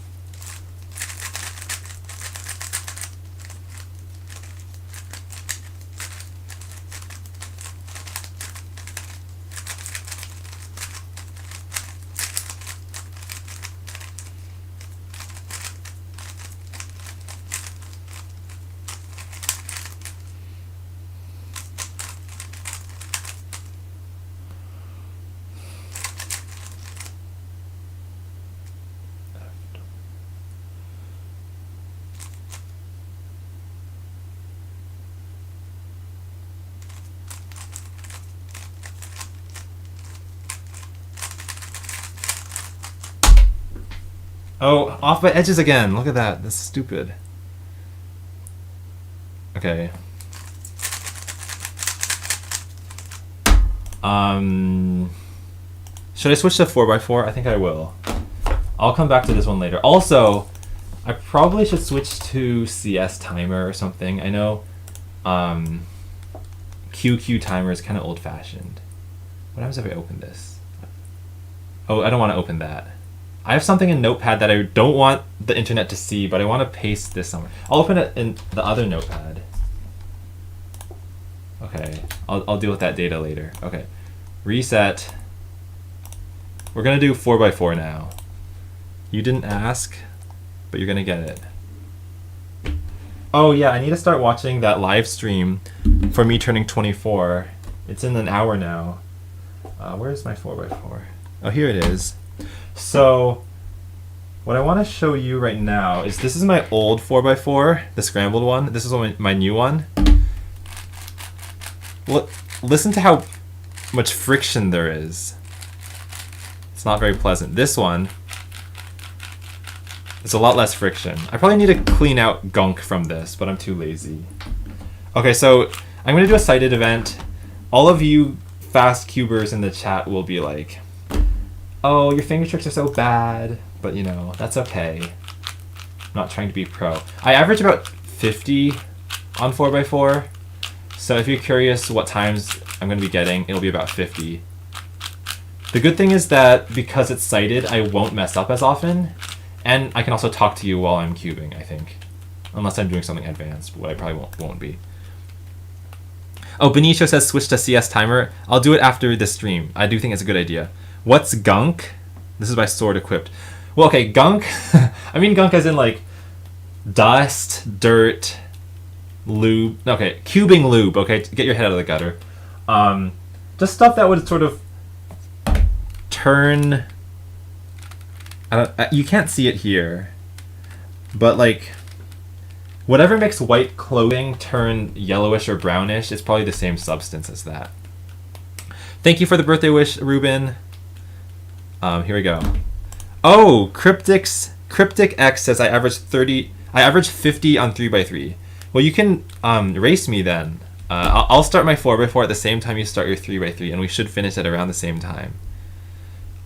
Oh, off by edges again. Look at that. That's stupid. Okay. Should I switch to 4x4? I think I will. I'll come back to this one later. Also, I probably should switch to CS timer or something. I know QQ timer is kind of old-fashioned. What happens if I open this? Oh, I don't want to open that. I have something in Notepad that I don't want the internet to see, but I want to paste this somewhere. I'll open it in the other Notepad. Okay, I'll deal with that data later. Okay, reset. We're gonna do 4x4 now. You didn't ask, but you're gonna get it. Oh yeah, I need to start watching that live stream for me turning 24. It's in an hour now. Where's my 4x4? Oh, here it is. So what I want to show you right now is this is my old 4x4, the scrambled one. This is my new one. Listen to how much friction there is. It's not very pleasant. This one, it's a lot less friction. I probably need to clean out gunk from this, but I'm too lazy. Okay, so I'm gonna do a cited event. All of you fast cubers in the chat will be like, oh, your finger tricks are so bad, but you know, that's okay. I'm not trying to be pro. I average about 50 on 4x4, so if you're curious what times I'm gonna be getting, it'll be about 50. The good thing is that because it's cited, I won't mess up as often, and I can also talk to you while I'm cubing, I think. Unless I'm doing something advanced, but I probably won't be. Oh, Benicio says switch to CS timer. I'll do it after the stream. I do think it's a good idea. What's gunk? This is by Sword Equipped. Well, okay, gunk. I mean gunk as in like dust, dirt, lube. Okay, cubing lube. Okay, get your head out of the gutter. Just stuff that would sort of turn. You can't see it here, but like whatever makes white clothing turn yellowish or brownish, it's probably the same substance as that. Thank you for the birthday wish, Ruben. Here we go. Oh, Cryptic X says I average 50 on 3x3. Well, you can race me then. I'll start my 4x4 at the same time you start your 3x3, and we should finish at around the same time.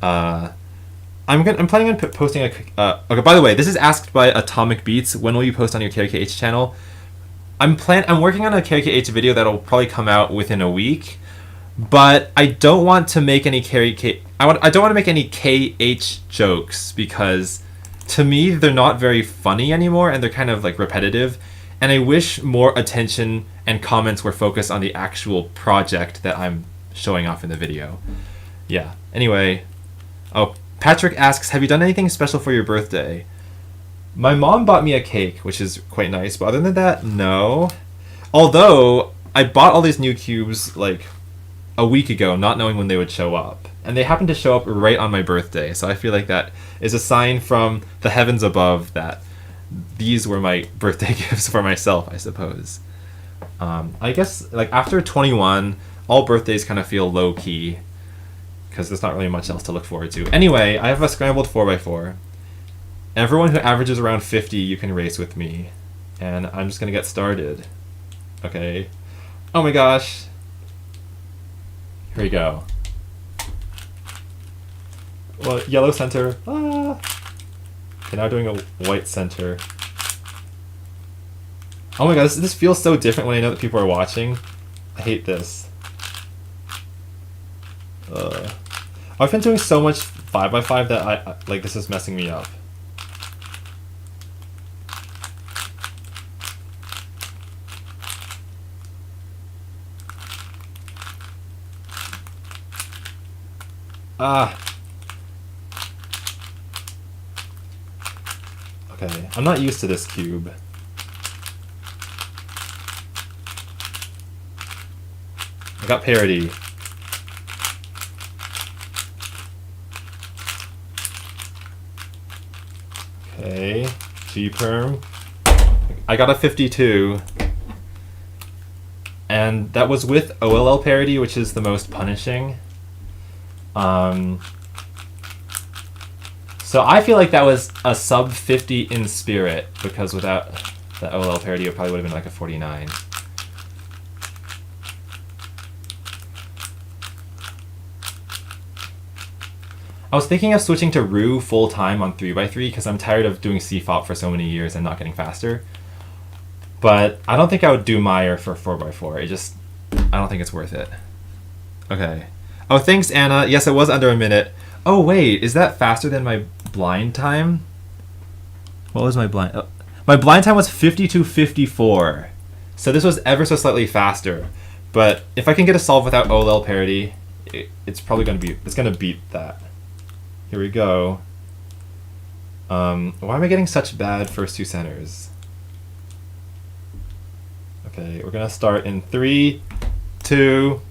I'm planning on posting a. Okay, by the way, this is asked by Atomic Beats. When will you post on your KRKH channel? I'm working on a KRKH video that'll probably come out within a week, but I don't want to make any I don't want to make any KH jokes because to me they're not very funny anymore and they're kind of like repetitive, and I wish more attention and comments were focused on the actual project that I'm showing off in the video. Yeah. Anyway, oh. Patrick asks, have you done anything special for your birthday? My mom bought me a cake, which is quite nice, but other than that, no. Although, I bought all these new cubes like a week ago, not knowing when they would show up. And they happened to show up right on my birthday, so I feel like that is a sign from the heavens above that these were my birthday gifts for myself, I suppose. I guess like after 21, all birthdays kind of feel low-key, because there's not really much else to look forward to. Anyway, I have a scrambled 4x4. Everyone who averages around 50, you can race with me. And I'm just going to get started. Okay. Oh my gosh. Here we go. Well, yellow center. Ah. Okay, now doing a white center. Oh my god, this feels so different when I know that people are watching. I hate this. I've been doing so much 5x5 that I like this is messing me up. Okay, I'm not used to this cube. I got parity. Okay, G-perm. I got a 52. And that was with OLL parity, which is the most punishing. So I feel like that was a sub 50 in spirit, because without the OLL parity, it probably would have been like a 49. I was thinking of switching to Roux full-time on 3x3 because I'm tired of doing CFOP for so many years and not getting faster. But I don't think I would do Meyer for 4x4. I don't think it's worth it. Okay. Oh, thanks, Anna. Yes, it was under a minute. Oh, wait. Is that faster than my blind time? What was my blind? Oh, my blind time was 52:54. So this was ever so slightly faster. But if I can get a solve without OLL parity, it's probably going to beat that. Here we go. Why am I getting such bad first two centers? Okay, we're gonna start in 3, 2,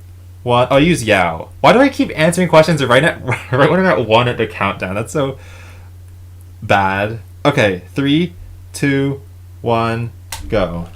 1. I'll use Yao. Why do I keep answering questions right when I'm at 1 at the countdown? That's so bad. Okay, 3, 2, 1, go.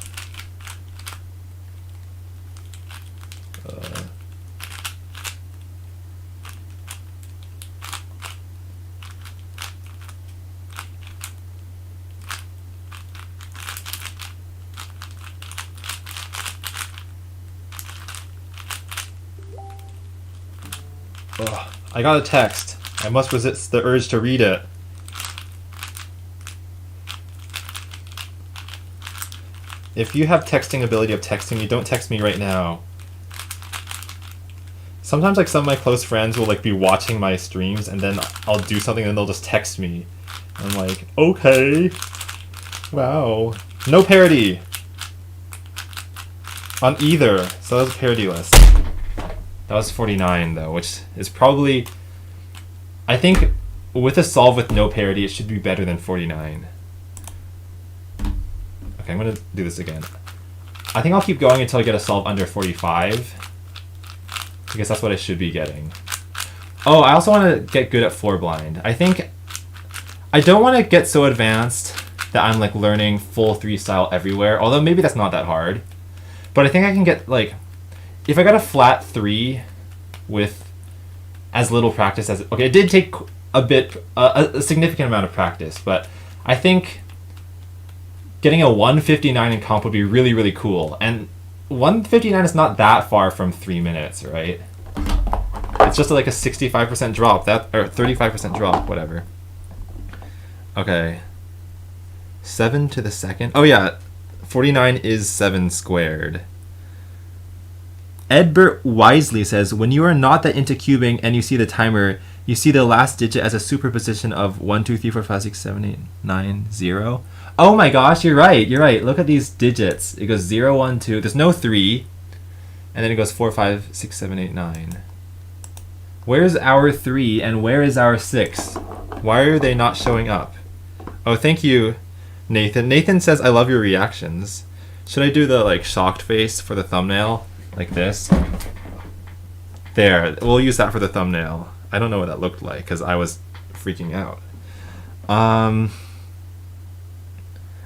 Ugh, I got a text. I must resist the urge to read it. If you have texting ability of texting me, don't text me right now. Sometimes like some of my close friends will like be watching my streams and then I'll do something and they'll just text me. I'm like, okay. Wow. No parody on either. So that was parody list. That was 49 though, which is probably, I think with a solve with no parody, it should be better than 49. Okay, I'm gonna do this again. I think I'll keep going until I get a solve under 45. I guess that's what I should be getting. Oh, I also want to get good at floor blind. I think I don't want to get so advanced that I'm like learning full 3 style everywhere, although maybe that's not that hard. But I think I can get like, if I got a flat 3 with as little practice as, okay, it did take a bit, a significant amount of practice, but I think getting a 159 in comp would be really, really cool. And 159 is not that far from 3 minutes, right? It's just like a 65% drop, that or 35% drop, whatever. Okay. 7 to the second. Oh yeah, 49 is 7 squared. Edbert wisely says, when you are not that into cubing and you see the timer, you see the last digit as a superposition of 1, 2, 3, 4, 5, 6, 7, 8, 9, 0. Oh my gosh, you're right, you're right. Look at these digits. It goes 0, 1, 2. There's no 3. And then it goes 4, 5, 6, 7, 8, 9. Where's our 3 and where is our 6? Why are they not showing up? Oh, thank you, Nathan. Nathan says, I love your reactions. Should I do the like shocked face for the thumbnail? Like this? There, we'll use that for the thumbnail. I don't know what that looked like because I was freaking out.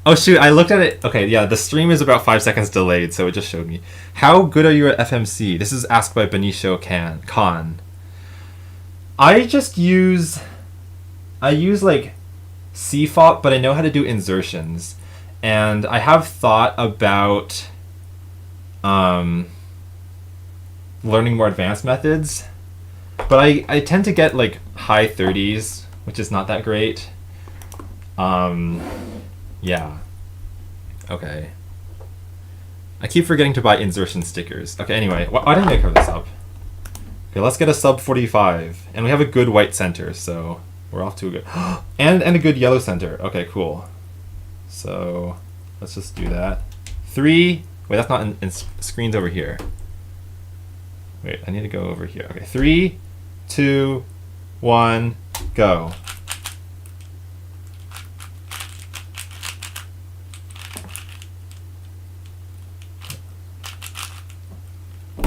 Oh shoot, I looked at it. Okay, yeah, the stream is about 5 seconds delayed, so it just showed me. How good are you at FMC? This is asked by Benicio Khan. I use like CFOP, but I know how to do insertions. And I have thought about learning more advanced methods, but I tend to get like high 30s, which is not that great. Yeah. Okay. I keep forgetting to buy insertion stickers. Okay, anyway, why didn't I cover this up? Okay, let's get a sub 45. And we have a good white center, so we're off to a good... and a good yellow center. Okay, cool. So let's just do that. 3... Wait, that's not in screens over here. Wait, I need to go over here. Okay, 3, 2, 1, go.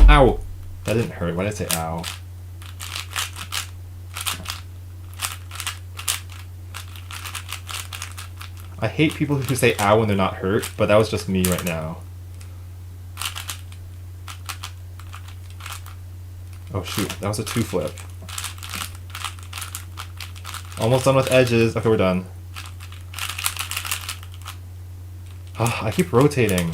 Ow! That didn't hurt. Why did I say ow? I hate people who say ow when they're not hurt, but that was just me right now. Oh shoot, that was a 2 flip. Almost done with edges. Okay, we're done. Ah, I keep rotating.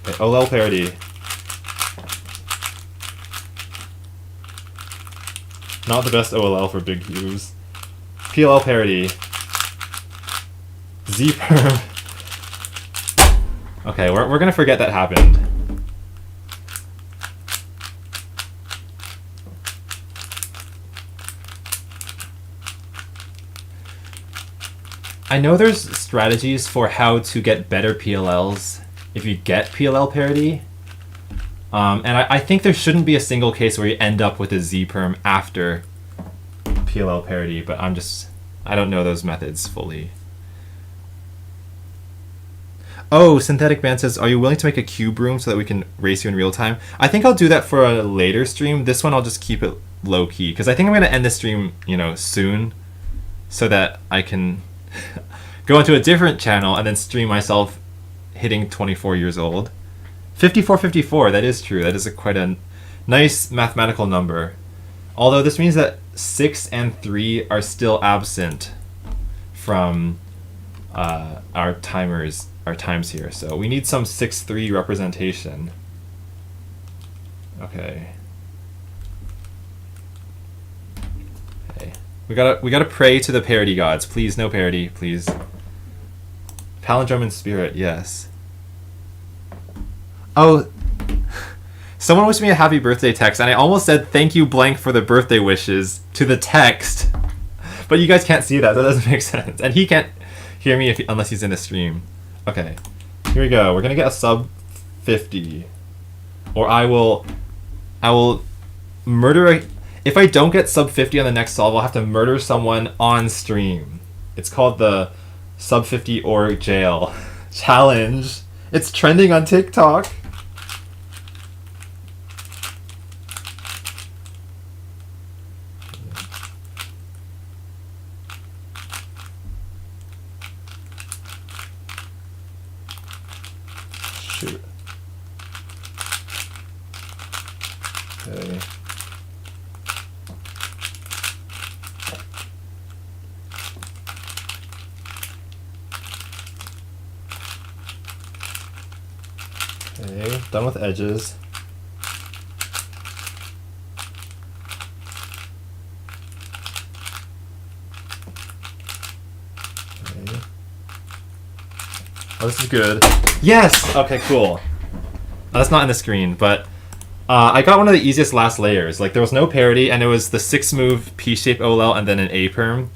Okay, OL parody. Not the best OLL for big cubes. PLL parody. Z-perm. Okay, we're gonna forget that happened. I know there's strategies for how to get better PLLs if you get PLL parity. And I think there shouldn't be a single case where you end up with a Z-perm after PLL parity, but I don't know those methods fully. Oh, Synthetic Man says, are you willing to make a cube room so that we can race you in real time? I think I'll do that for a later stream. This one I'll just keep it low key, because I think I'm going to end the stream, soon, so that I can go into a different channel and then stream myself hitting 24 years old. 5454, that is true. That is quite a nice mathematical number. Although this means that 6 and 3 are still absent from our times here. So we need some 6-3 representation. Okay. Okay. We gotta pray to the parody gods. Please, no parody, please. Palindrome in spirit, yes. Oh, someone wished me a happy birthday text, and I almost said thank you blank for the birthday wishes to the text. But you guys can't see that, so that doesn't make sense. And he can't hear me unless he's in the stream. Okay, here we go. We're gonna get a sub 50. Or I will murder if I don't get sub 50 on the next solve, I'll have to murder someone on stream. It's called the sub 50 or jail challenge. It's trending on TikTok. Shoot. Okay. Okay, done with edges. Okay. Oh, this is good. Yes! Okay, cool. That's not in the screen, but I got one of the easiest last layers. Like, there was no parity, and it was the 6-move P-shape OLL and then an A-perm,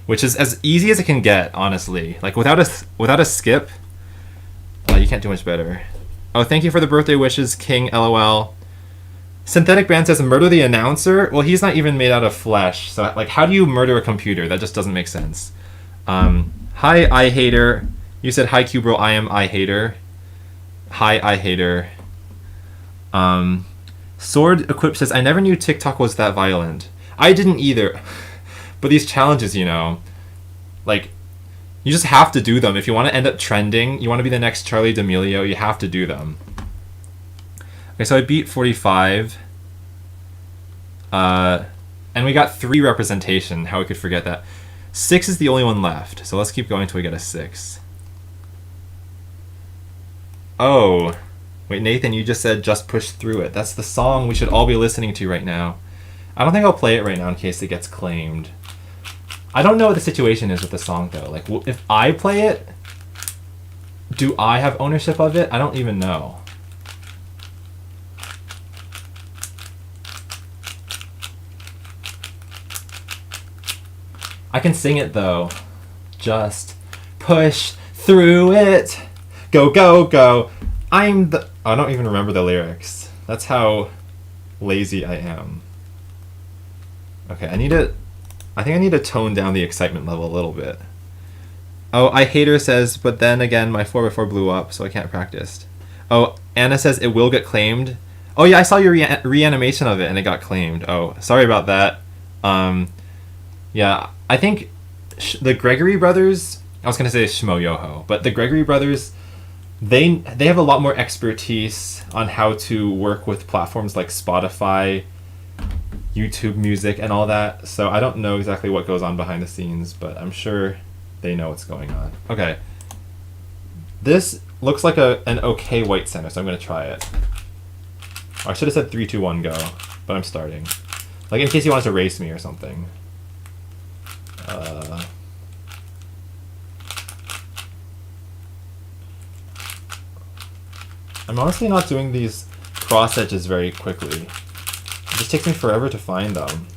which is as easy as it can get, honestly. Like, without a skip, you can't do much better. Oh, thank you for the birthday wishes, King LOL. Synthetic Band says, murder the announcer? Well, he's not even made out of flesh. So, like, how do you murder a computer? That just doesn't make sense. Hi, I hater. You said, hi, Cubril, I am I hater. Hi, I hater. Sword Equip says, I never knew TikTok was that violent. I didn't either. But these challenges, you know, like, you just have to do them. If you want to end up trending, you want to be the next Charlie D'Amelio, you have to do them. Okay, so I beat 45. And we got 3 representation. How we could forget that. 6 is the only one left. So let's keep going until we get a 6. Oh. Wait, Nathan, you just said just push through it. That's the song we should all be listening to right now. I don't think I'll play it right now in case it gets claimed. I don't know what the situation is with the song, though. Like, if I play it, do I have ownership of it? I don't even know. I can sing it, though. Just push through it. Go, go, go. I'm the... I don't even remember the lyrics. That's how lazy I am. Okay, I think I need to tone down the excitement level a little bit. Oh, I hater says, but then again, my 4x4 blew up, so I can't practice. Oh, Anna says it will get claimed. Oh yeah, I saw your reanimation of it and it got claimed. Oh, sorry about that. Yeah, I think the Gregory brothers, I was going to say Shmo-Yoho, but the Gregory brothers, they have a lot more expertise on how to work with platforms like Spotify, YouTube Music, and all that. So I don't know exactly what goes on behind the scenes, but I'm sure they know what's going on. Okay. This looks like an okay white center, so I'm going to try it. Oh, I should have said 3, 2, 1, go, but I'm starting. Like, in case you wanted to race me or something. I'm honestly not doing these cross edges very quickly. It just takes me forever to find them.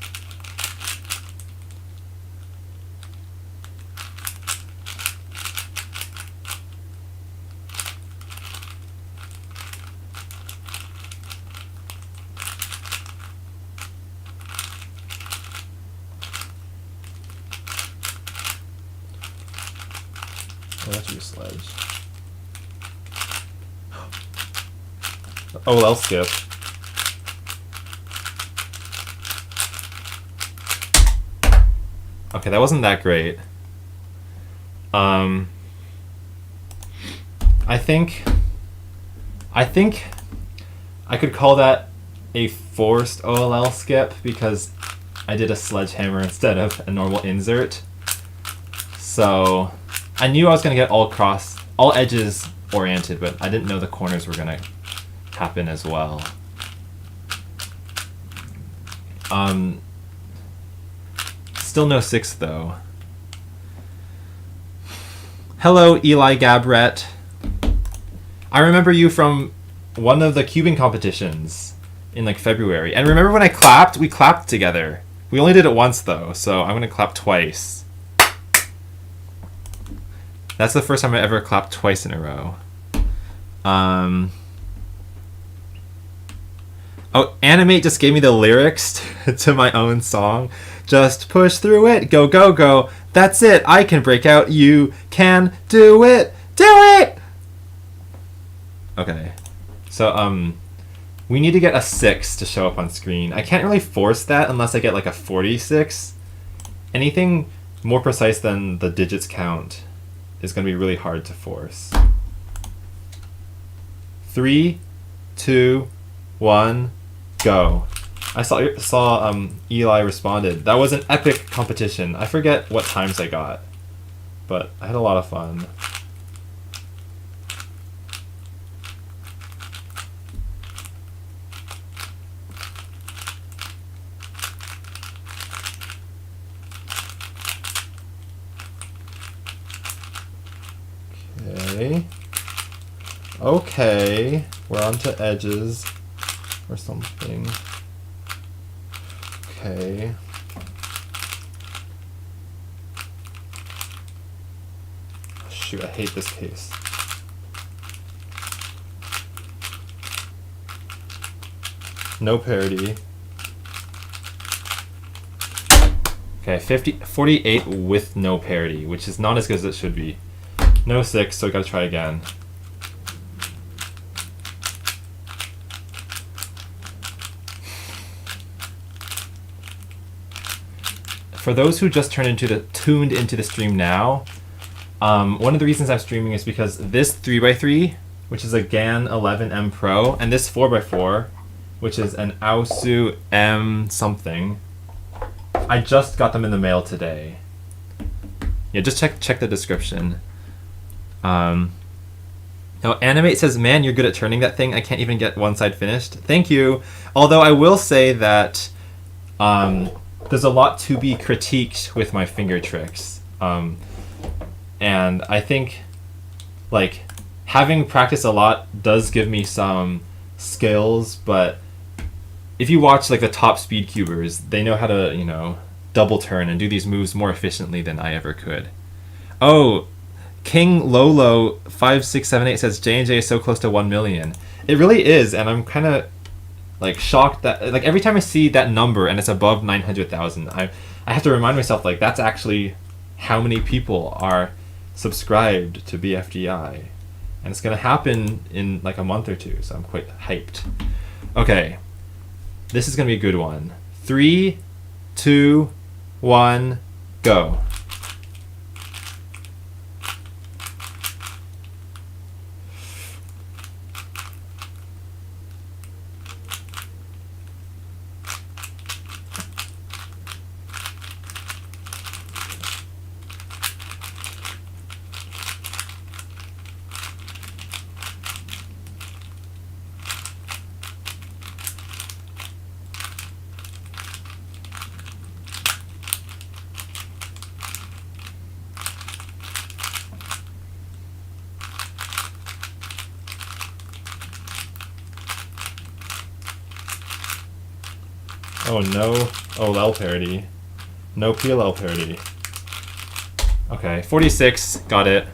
Oh, that's your sledge. Oh, I'll skip. Okay, that wasn't that great. I think I could call that a forced OLL skip because I did a sledgehammer instead of a normal insert. So I knew I was gonna get all edges oriented, but I didn't know the corners were gonna happen as well. Still no 6 though. Hello, Eli Gabret. I remember you from one of the cubing competitions in like February. And remember when I clapped? We clapped together. We only did it once though, so I'm gonna clap twice. That's the first time I ever clapped twice in a row. Oh, Animate just gave me the lyrics to my own song. Just push through it, go, go, go. That's it, I can break out, you can do it, do it! Okay, so we need to get a 6 to show up on screen. I can't really force that unless I get like a 46. Anything more precise than the digits count is going to be really hard to force. 3, 2, 1, go. I saw Eli responded. That was an epic competition. I forget what times I got, but I had a lot of fun. Okay, we're onto edges or something. Okay. Shoot, I hate this case. No parity. Okay, 48 with no parity, which is not as good as it should be. No 6, so I gotta try again. For those who just tuned into the stream now, one of the reasons I'm streaming is because this 3x3, which is a GAN 11M Pro, and this 4x4, which is an Aosu M something, I just got them in the mail today. Yeah, just check the description. Now Animate says, man, you're good at turning that thing. I can't even get one side finished. Thank you. Although I will say that there's a lot to be critiqued with my finger tricks. And I think like having practiced a lot does give me some skills, but if you watch like the top speed cubers, they know how to, you know, double turn and do these moves more efficiently than I ever could. Oh, King Lolo 5678 says J&J is so close to 1 million. It really is, and I'm kind of like shocked that like every time I see that number and it's above 900,000, I have to remind myself like that's actually how many people are subscribed to BFDI, and it's gonna happen in like a month or two, so I'm quite hyped. Okay, this is gonna be a good one. 3, 2, 1, go. Oh, no OLL parity. No PLL parity. Okay, 46, got it.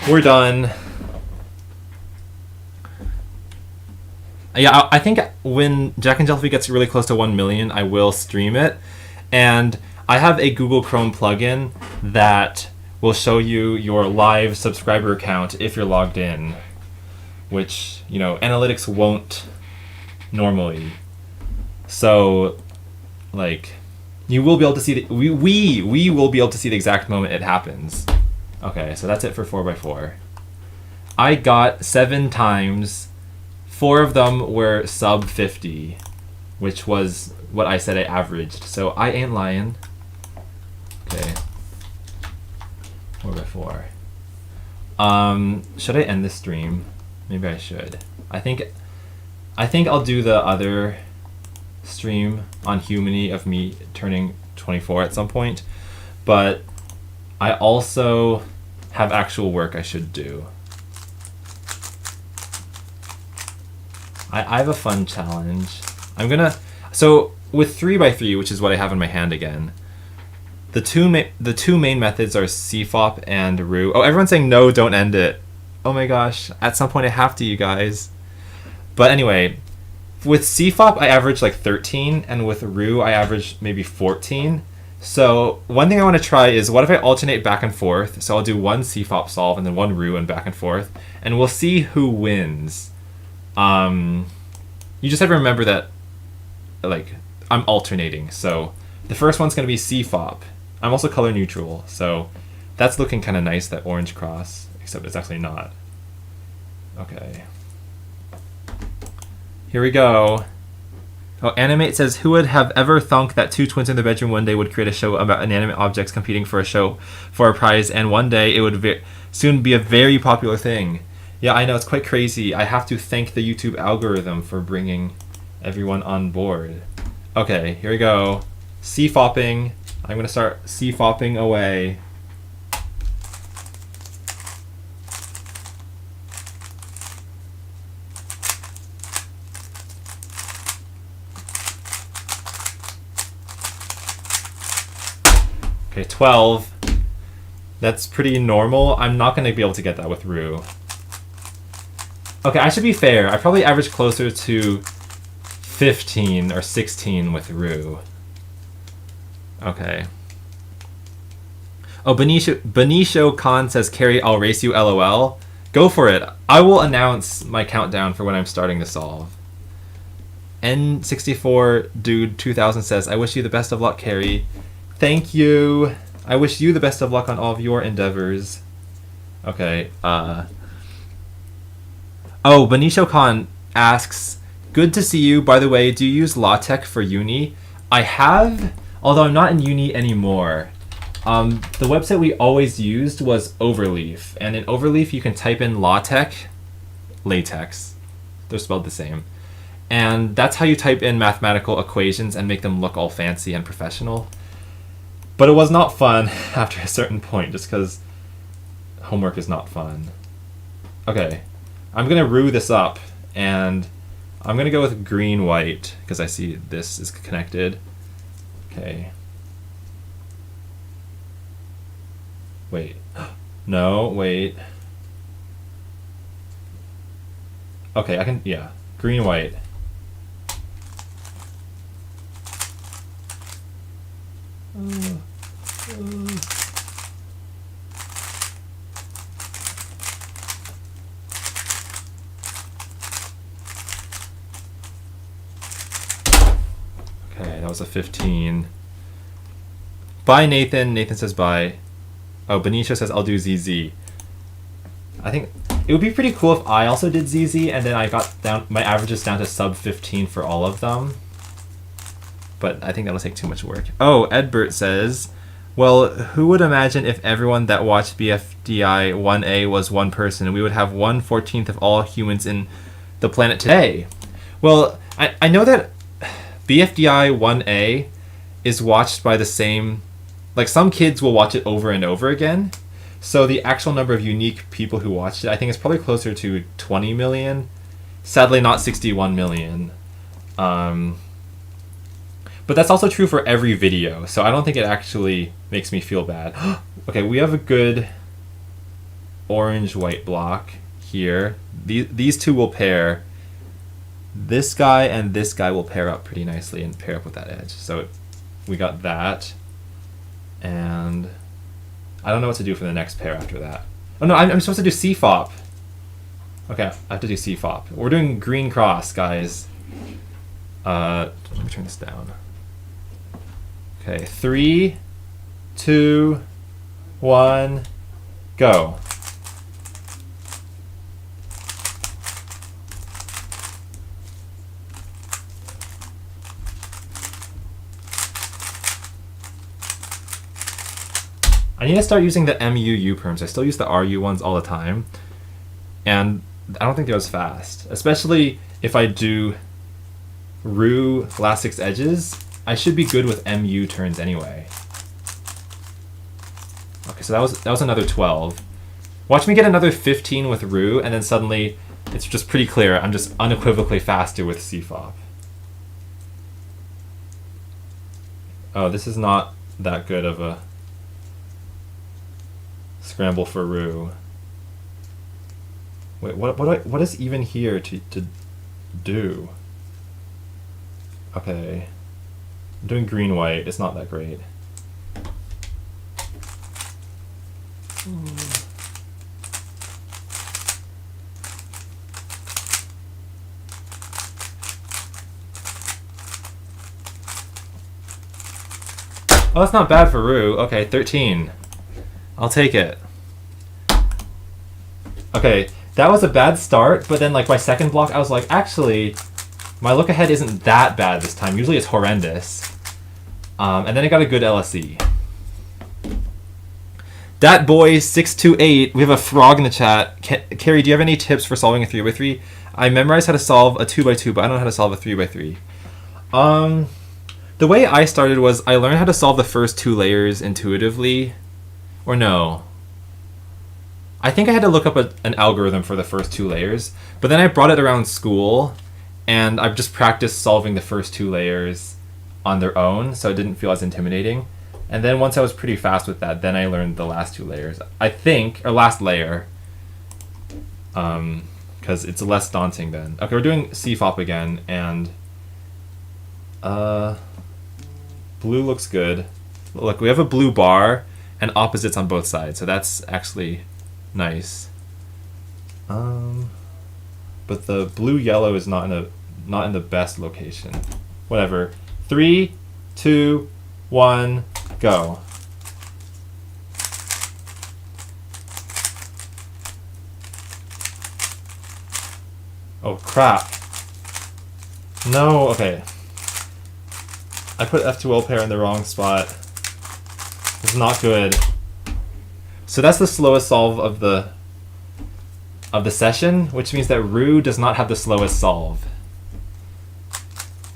We're done. Yeah, I think when Jack and Jellyfish gets really close to 1 million, I will stream it. And I have a Google Chrome plugin that will show you your live subscriber count if you're logged in, which, you know, analytics won't normally. So, like, you will be able to see the, we will be able to see the exact moment it happens. Okay, so that's it for 4x4. I got 7 times. 4 of them were sub 50, which was what I said I averaged. So I ain't lying. Okay. 4x4. Should I end this stream? Maybe I should. I think I'll do the other stream on Humany of me turning 24 at some point, but I also have actual work I should do. I have a fun challenge. So with 3x3, which is what I have in my hand again, the two main methods are CFOP and Roux. Oh, everyone's saying no, don't end it. Oh my gosh, at some point I have to, you guys. But anyway, with CFOP I average like 13, and with Roux I average maybe 14. So one thing I want to try is, what if I alternate back and forth? So I'll do one CFOP solve and then one Roux and back and forth, and we'll see who wins. You just have to remember that, like, I'm alternating. So the first one's going to be CFOP. I'm also color neutral, so that's looking kind of nice, that orange cross, except it's actually not. Okay. Here we go. Oh, Animate says, who would have ever thunk that two twins in the bedroom one day would create a show about inanimate objects competing for a prize, and one day it would soon be a very popular thing. Yeah, I know, it's quite crazy. I have to thank the YouTube algorithm for bringing everyone on board. Okay, here we go. CFOPing. I'm going to start CFOPing away. Okay, 12. That's pretty normal. I'm not going to be able to get that with Roux. Okay, I should be fair. I probably average closer to 15 or 16 with Roux. Okay. Oh, Benicio Khan says, Carrie, I'll race you, LOL. Go for it. I will announce my countdown for when I'm starting to solve. N64 Dude 2000 says, I wish you the best of luck, Carrie. Thank you. I wish you the best of luck on all of your endeavors. Okay, Oh, Benicio Khan asks, good to see you. By the way, do you use LaTeX for uni? I have, although I'm not in uni anymore. The website we always used was Overleaf, and in Overleaf you can type in LaTeX, they're spelled the same, and that's how you type in mathematical equations and make them look all fancy and professional. But it was not fun after a certain point, just because homework is not fun. Okay, I'm gonna Roux this up, and I'm gonna go with green-white because I see this is connected. Okay. Wait. No, wait. Okay, I can, yeah. Green-white. Okay, that was a 15. Bye, Nathan. Nathan says bye. Oh, Benicio says I'll do ZZ. I think it would be pretty cool if I also did ZZ and then I got down my averages down to sub 15 for all of them. But I think that'll take too much work. Oh, Edbert says, well, who would imagine if everyone that watched BFDI 1A was one person? We would have 1/14 of all humans in the planet today. Well, I know that BFDI 1A is watched by the same, like some kids will watch it over and over again. So the actual number of unique people who watched it, I think it's probably closer to 20 million. Sadly, not 61 million. But that's also true for every video, so I don't think it actually makes me feel bad. Okay, we have a good orange-white block here. These two will pair. This guy and this guy will pair up pretty nicely and pair up with that edge. So we got that. And I don't know what to do for the next pair after that. Oh no, I'm supposed to do CFOP. Okay, I have to do CFOP. We're doing green cross, guys. Let me turn this down. Okay, 3, 2, 1, go. I need to start using the MUU perms. I still use the RU ones all the time, and I don't think they're as fast, especially if I do Roux last 6 edges, I should be good with MU turns anyway. Okay, so that was another 12. Watch me get another 15 with Roux, and then suddenly it's just pretty clear I'm just unequivocally faster with CFOP. Oh, this is not that good of a scramble for Roux. Wait, what is even here to do? Okay. I'm doing green-white. It's not that great. Oh, that's not bad for Roux. Okay, 13. I'll take it. Okay, that was a bad start, but then like my second block, I was like, actually, my look ahead isn't that bad this time. Usually it's horrendous. And then I got a good LSE. Dat boy 628, we have a frog in the chat. Carrie, do you have any tips for solving a 3x3? I memorized how to solve a 2x2, but I don't know how to solve a 3x3. The way I started was I learned how to solve the first 2 layers intuitively. Or no. I think I had to look up an algorithm for the first 2 layers, but then I brought it around school, and I've just practiced solving the first 2 layers on their own, so it didn't feel as intimidating. And then once I was pretty fast with that, then I learned the last 2 layers. I think, or last layer, because it's less daunting then. Okay, we're doing CFOP again, and blue looks good. Look, we have a blue bar and opposites on both sides, so that's actually nice. But the blue-yellow is not in the best location. Whatever. 3, 2, 1, go. Oh crap. No, okay. I put F2L pair in the wrong spot. It's not good. So that's the slowest solve of the session, which means that Roux does not have the slowest solve.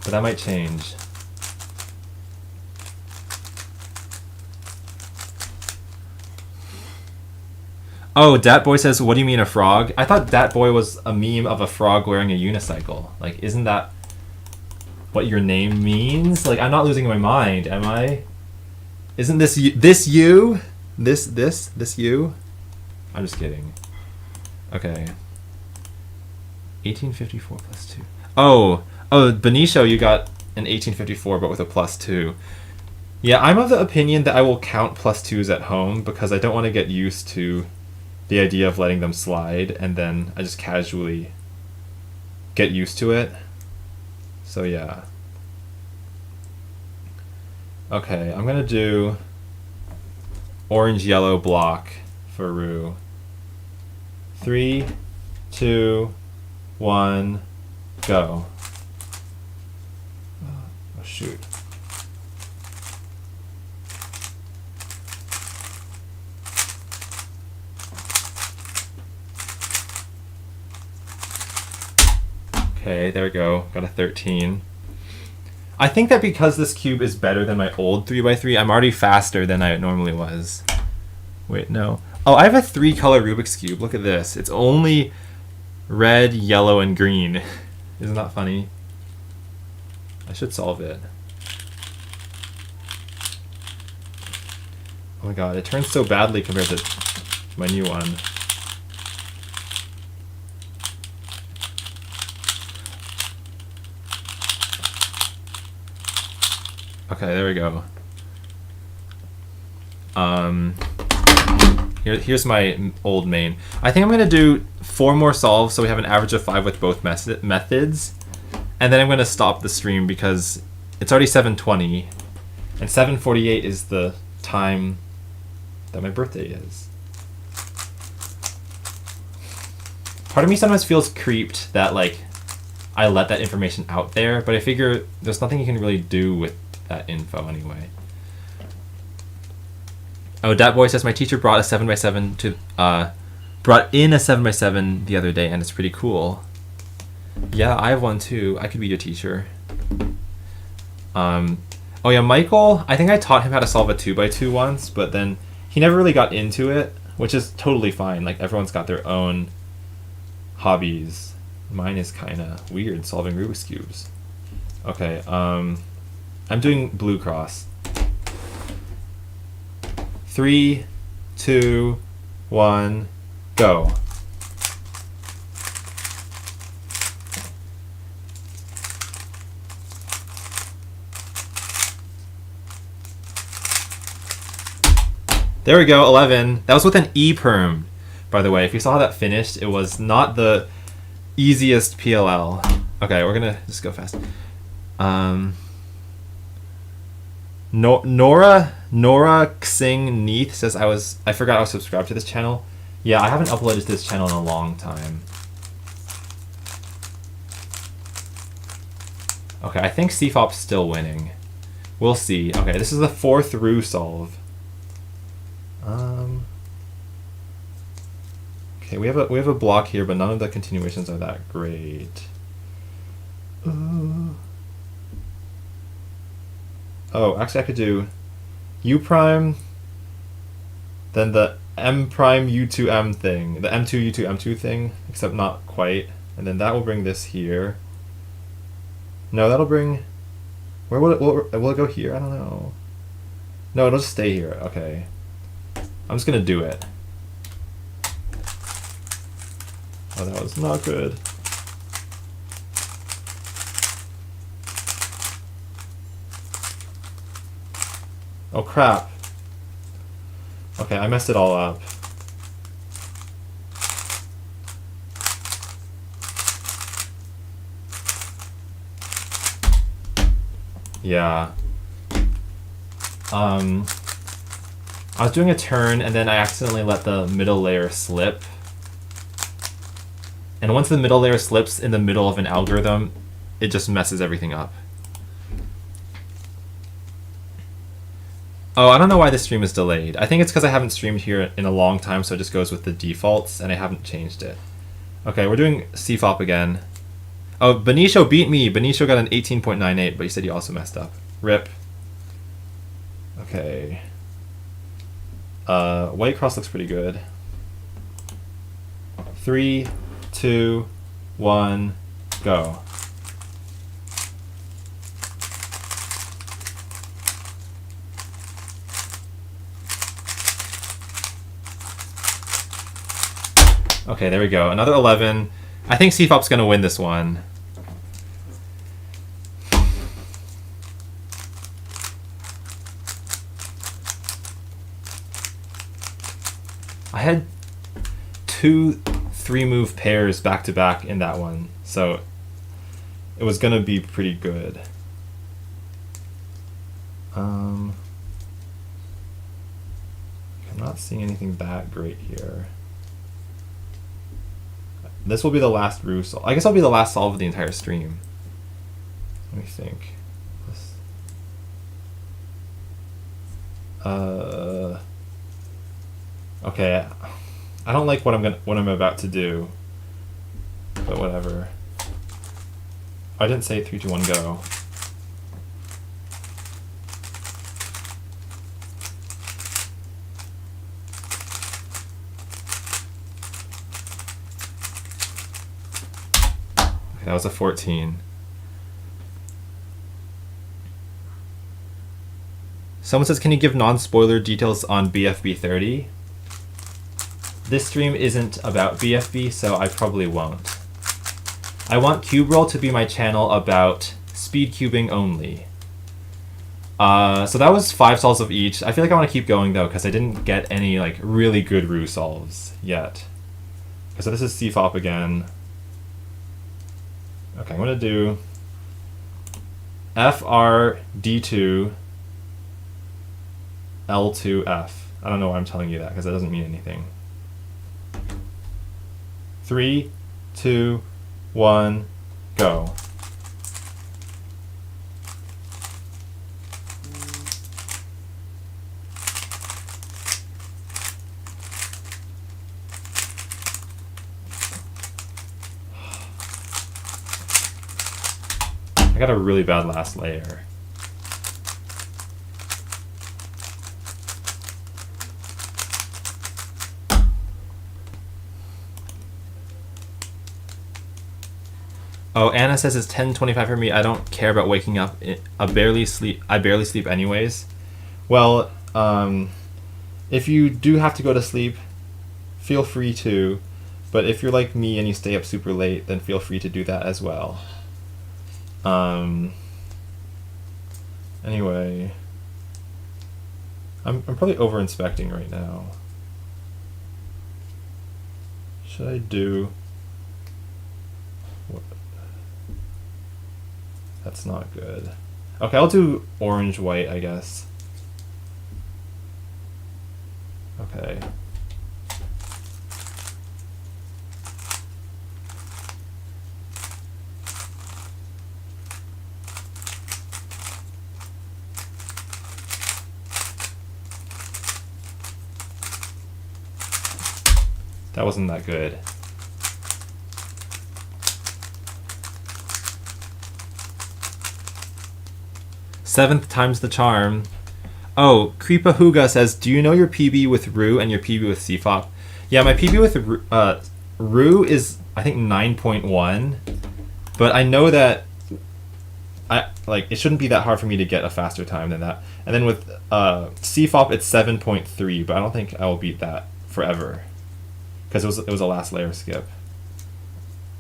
But that might change. Oh, Dat Boy says, what do you mean a frog? I thought Dat Boy was a meme of a frog wearing a unicycle. Like, isn't that what your name means? Like, I'm not losing my mind, am I? Isn't this you? This you? This you? I'm just kidding. Okay. 1854 plus 2. Oh, Benicio, you got an 1854, but with a plus 2. Yeah, I'm of the opinion that I will count plus 2s at home because I don't want to get used to the idea of letting them slide, and then I just casually get used to it. So yeah. Okay, I'm gonna do orange-yellow block for Roux. 3, 2, 1, go. Oh shoot. Okay, there we go. Got a 13. I think that because this cube is better than my old 3x3, I'm already faster than I normally was. Wait, no. Oh, I have a 3-color Rubik's Cube. Look at this. It's only red, yellow, and green. Isn't that funny? I should solve it. Oh my god, it turns so badly compared to my new one. Okay, there we go. Here's my old main. I think I'm gonna do 4 more solves so we have an average of 5 with both methods, and then I'm gonna stop the stream because it's already 7:20, and 7:48 is the time that my birthday is. Part of me sometimes feels creeped that like I let that information out there, but I figure there's nothing you can really do with that info anyway. Oh, Dat Boy says my teacher brought a 7x7 to brought in a 7x7 the other day, and it's pretty cool. Yeah, I have one too. I could be your teacher. Oh yeah, Michael, I think I taught him how to solve a 2x2 once, but then he never really got into it, which is totally fine. Like, everyone's got their own hobbies. Mine is kind of weird, solving Rubik's Cubes. Okay, I'm doing blue cross. 3, 2, 1, go. There we go, 11. That was with an E-perm, by the way. If you saw how that finished, it was not the easiest PLL. Okay, we're gonna just go fast. Nora Xing Neath says I forgot I was subscribed to this channel. Yeah, I haven't uploaded to this channel in a long time. Okay, I think CFOP's still winning. We'll see. Okay, this is the 4th Roux solve. Okay, we have a block here, but none of the continuations are that great. Oh, actually I could do U prime, then the M prime U2 M thing, the M2 U2 M2 thing, except not quite. And then that will bring this here. No, that'll bring, where will it go here? I don't know. No, it'll just stay here. Okay. I'm just gonna do it. Oh, that was not good. Oh crap. Okay, I messed it all up. Yeah. I was doing a turn and then I accidentally let the middle layer slip. And once the middle layer slips in the middle of an algorithm, it just messes everything up. Oh, I don't know why this stream is delayed. I think it's because I haven't streamed here in a long time, so it just goes with the defaults, and I haven't changed it. Okay, we're doing CFOP again. Oh, Benicio beat me. Benicio got an 18.98, but he said he also messed up. RIP. Okay. White cross looks pretty good. 3, 2, 1, go. Okay, there we go. Another 11. I think CFOP's going to win this one. I had 2 3-move pairs back to back in that one, so it was going to be pretty good. I'm not seeing anything that great here. This will be the last Roux solve. I guess I'll be the last solve of the entire stream. Let me think. Okay. I don't like what I'm about to do, but whatever. I didn't say 3, 2, 1, go. That was a 14. Someone says, can you give non-spoiler details on BFB 30? This stream isn't about BFB, so I probably won't. I want CubeRoll to be my channel about speed cubing only. So that was 5 solves of each. I feel like I want to keep going though, because I didn't get any like really good Roux solves yet. Okay, so this is CFOP again. Okay, I'm going to do FRD2 L2F. I don't know why I'm telling you that, because that doesn't mean anything. 3, 2, 1, go. I got a really bad last layer. Oh, Anna says it's 10:25 for me. I don't care about waking up. I barely sleep anyways. Well, if you do have to go to sleep, feel free to. But if you're like me and you stay up super late, then feel free to do that as well. Anyway, I'm probably over inspecting right now. Should I do? What? That's not good. Okay, I'll do orange white, I guess. Okay. That wasn't that good. Seventh time's the charm. Oh, Creepahuga says, do you know your PB with Roux and your PB with CFOP? Yeah, my PB with Roux is, I think, 9.1. But I know that it shouldn't be that hard for me to get a faster time than that. And then with CFOP, it's 7.3, but I don't think I will beat that forever. Because it was a last layer skip.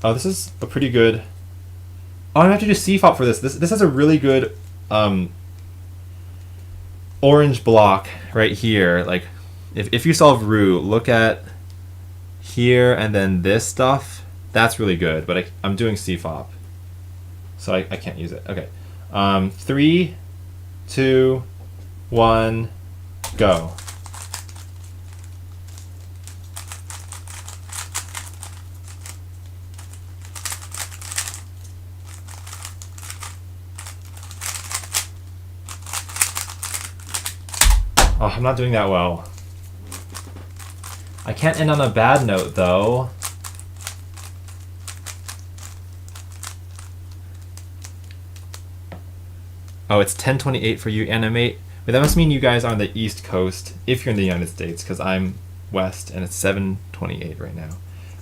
Oh, this is a pretty good... Oh, I'm going to have to do CFOP for this. This has a really good orange block right here. Like, if you solve Roux, look at here and then this stuff. That's really good, but I'm doing CFOP. So I can't use it. Okay. 3, 2, 1, go. Oh, I'm not doing that well. I can't end on a bad note, though. Oh, it's 10:28 for you, Animate. But that must mean you guys are on the East Coast, if you're in the United States, because I'm West, and it's 7:28 right now.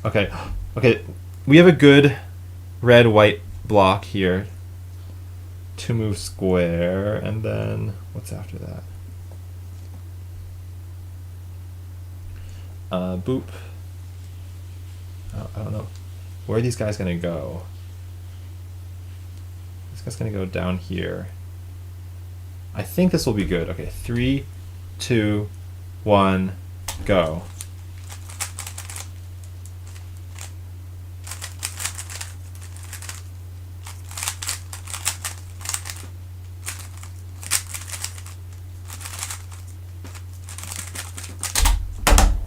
Okay, okay. We have a good red-white block here. 2 move square, and then what's after that? Boop. I don't know. Where are these guys going to go? This guy's going to go down here. I think this will be good. Okay, 3, 2, 1, go.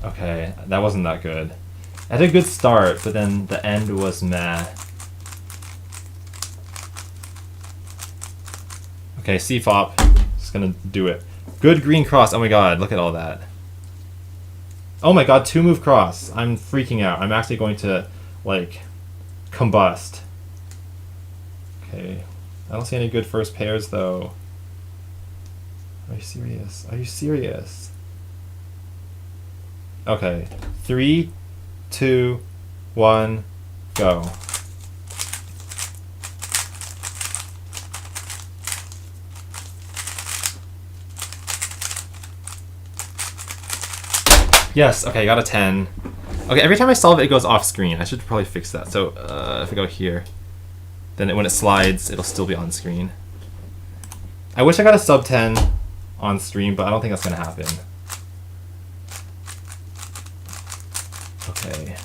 Okay, that wasn't that good. I had a good start, but then the end was meh. Okay, CFOP. Just gonna do it. Good green cross. Oh my god, look at all that. Oh my god, 2 move cross. I'm freaking out. I'm actually going to, like, combust. Okay. I don't see any good first pairs, though. Are you serious? Are you serious? Okay, 3, 2, 1, go. Yes, okay, I got a 10. Okay, every time I solve it, it goes off screen. I should probably fix that. So if I go here, then when it slides, it'll still be on screen. I wish I got a sub 10 on stream, but I don't think that's going to happen. Okay.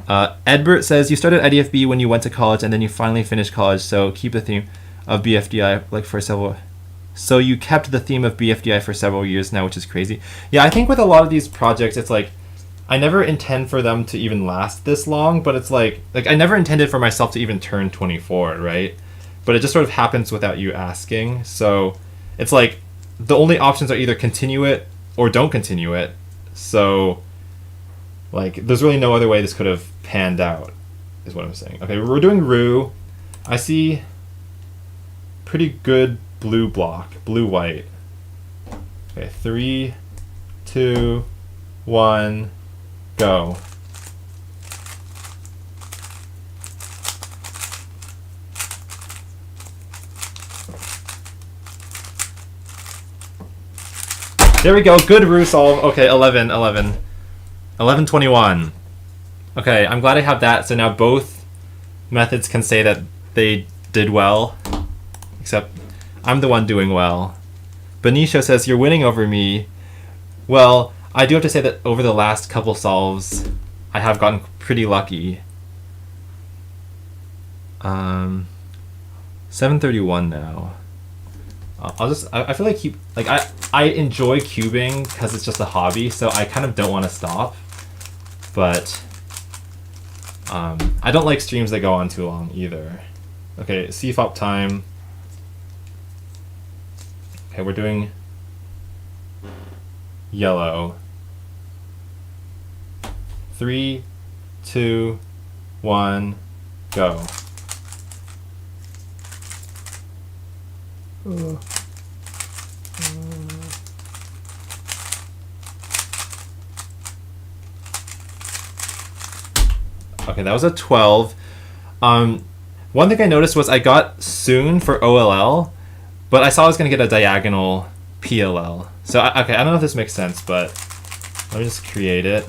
Edbert says, you started IDFB when you went to college and then you finally finished college, so keep the theme of BFDI like for several... So you kept the theme of BFDI for several years now, which is crazy. Yeah, I think with a lot of these projects, it's like, I never intend for them to even last this long, but it's like I never intended for myself to even turn 24, right? But it just sort of happens without you asking. So it's like, the only options are either continue it or don't continue it. So... like, there's really no other way this could have panned out, is what I'm saying. Okay, we're doing Roux. I see pretty good blue block, blue-white. Okay, 3, 2, 1, go. There we go, good Roux solve. Okay, 11, 21. Okay, I'm glad I have that, so now both methods can say that they did well, except I'm the one doing well. Benicio says, you're winning over me. Well, I do have to say that over the last couple solves, I have gotten pretty lucky. 731 now. I feel like I enjoy cubing because it's just a hobby, so I kind of don't want to stop. But I don't like streams that go on too long either. Okay, CFOP time. Okay, we're doing yellow. 3, 2, 1, go. Okay, that was a 12. One thing I noticed was I got soon for OLL, but I saw I was going to get a diagonal PLL. So, okay, I don't know if this makes sense, but let me just create it.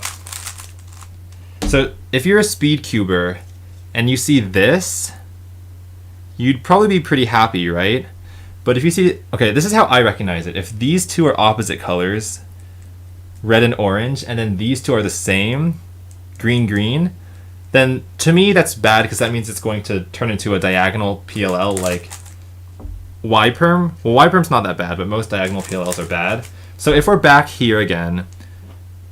So, if you're a speed cuber and you see this, you'd probably be pretty happy, right? But if you see, okay, this is how I recognize it. If these two are opposite colors, red and orange, and then these two are the same, green, green, then to me that's bad because that means it's going to turn into a diagonal PLL like Y-perm. Well, Y-perm's not that bad, but most diagonal PLLs are bad. So if we're back here again,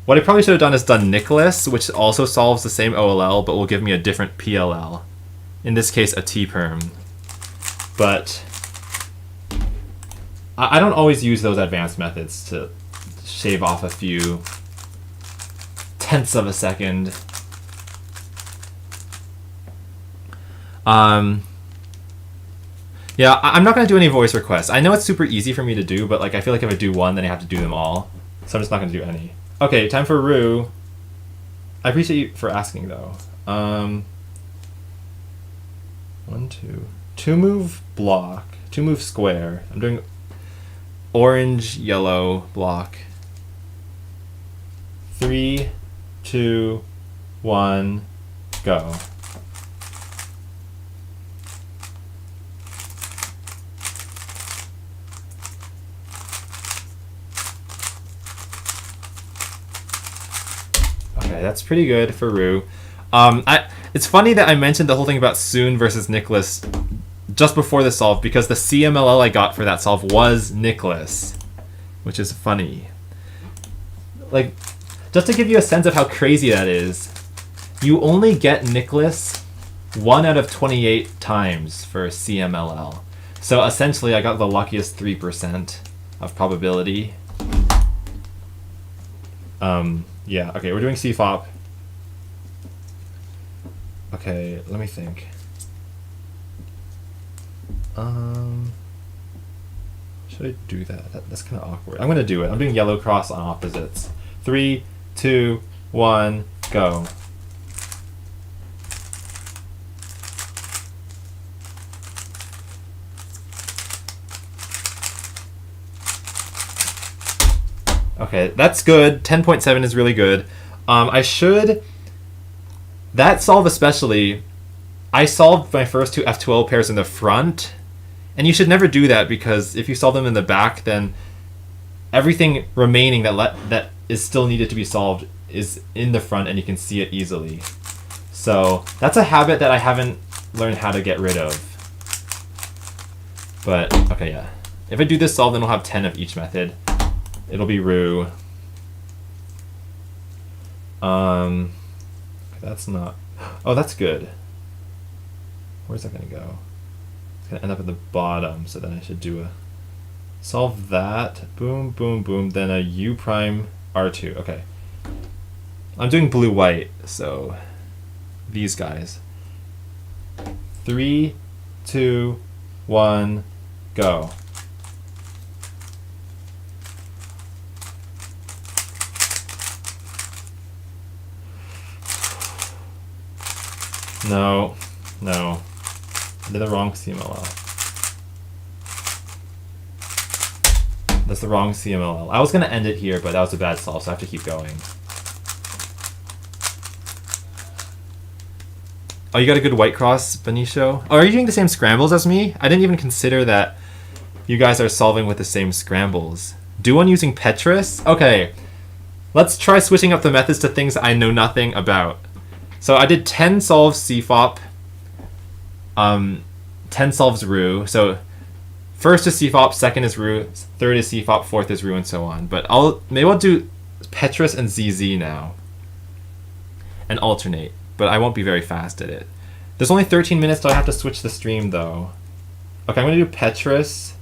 what I probably should have done is done Nicholas, which also solves the same OLL, but will give me a different PLL. In this case, a T-perm. But I don't always use those advanced methods to shave off a few tenths of a second. Yeah, I'm not going to do any voice requests. I know it's super easy for me to do, but like I feel like if I do one, then I have to do them all. So I'm just not going to do any. Okay, time for Roux. I appreciate you for asking, though. 1, 2. 2-move block. 2-move square. I'm doing orange, yellow block. 3, 2, 1, go. Okay, that's pretty good for Roux. It's funny that I mentioned the whole thing about Soon versus Nicholas just before the solve because the CMLL I got for that solve was Nicholas, which is funny. Like, just to give you a sense of how crazy that is, you only get Nicholas 1 out of 28 times for CMLL. So essentially, I got the luckiest 3% of probability. Yeah, okay, we're doing CFOP. Okay, let me think. Should I do that? That's kind of awkward. I'm going to do it. I'm doing yellow cross on opposites. 3, 2, 1, go. Okay, that's good. 10.7 is really good. That solve especially, I solved my first two F2L pairs in the front, and you should never do that because if you solve them in the back, then everything remaining that is still needed to be solved is in the front and you can see it easily. So that's a habit that I haven't learned how to get rid of. But, okay, yeah. If I do this solve, then we'll have 10 of each method. It'll be Roux. That's not... Oh, that's good. Where's that going to go? It's going to end up at the bottom, so then I should do a... Solve that. Boom, boom, boom. Then a U prime R2. Okay. I'm doing blue-white, so... These guys. 3, 2, 1, go. No, no. I did the wrong CMLL. That's the wrong CMLL. I was going to end it here, but that was a bad solve, so I have to keep going. Oh, you got a good white cross, Benicio? Oh, are you doing the same scrambles as me? I didn't even consider that you guys are solving with the same scrambles. Do one using Petrus? Okay, let's try switching up the methods to things I know nothing about. So I did 10 solves CFOP, 10 solves Roux. So first is CFOP, second is Roux, third is CFOP, fourth is Roux, and so on. But maybe I'll do Petrus and ZZ now and alternate. But I won't be very fast at it. There's only 13 minutes till I have to switch the stream though. Okay, I'm gonna do Petrus,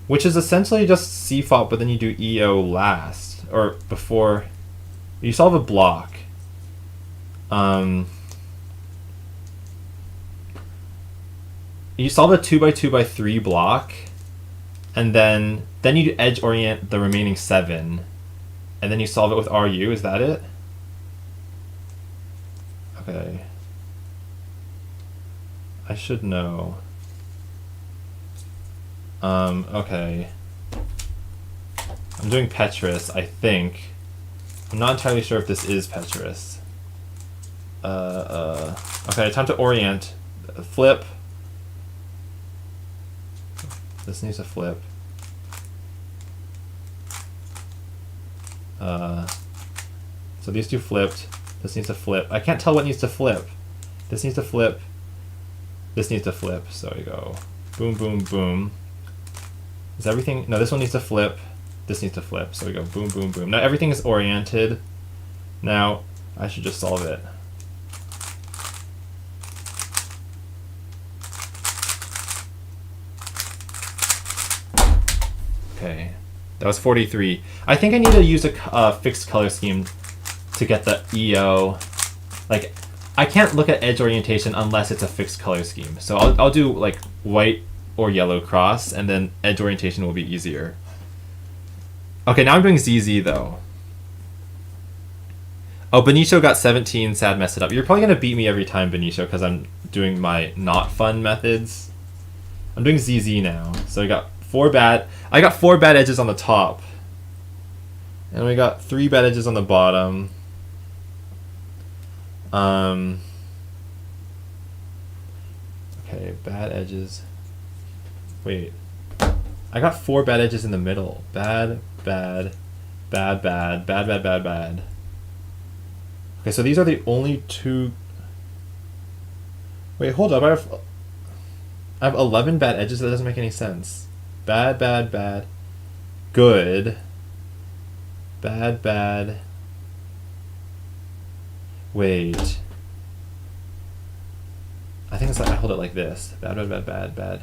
which is essentially just CFOP, but then you do EO last, or before. You solve a block. You solve a 2x2x3 block, and then you edge orient the remaining 7, and then you solve it with RU. Is that it? Okay. I should know. Okay. I'm doing Petrus, I think. I'm not entirely sure if this is Petrus. Okay, time to orient. Flip. This needs to flip. So these two flipped. This needs to flip. I can't tell what needs to flip. This needs to flip. This needs to flip. So we go boom, boom, boom. Is everything? No, this one needs to flip. This needs to flip. So we go boom, boom, boom. Now everything is oriented. Now I should just solve it. Okay, that was 43. I think I need to use a fixed color scheme to get the EO. Like, I can't look at edge orientation unless it's a fixed color scheme. So I'll do like white or yellow cross, and then edge orientation will be easier. Okay, now I'm doing ZZ though. Oh, Benicio got 17, sad messed it up. You're probably gonna beat me every time, Benicio, because I'm doing my not fun methods. I'm doing ZZ now. So I got 4 bad edges on the top. And we got 3 bad edges on the bottom. Okay, bad edges. Wait. I got 4 bad edges in the middle. Bad, bad, bad, bad, bad, bad, bad, bad. Okay, so these are the only 2. Wait, hold up. I have 11 bad edges. That doesn't make any sense. Bad, bad, bad. Good. Bad, bad. Wait. I think it's like I hold it like this. Bad, bad, bad, bad, bad.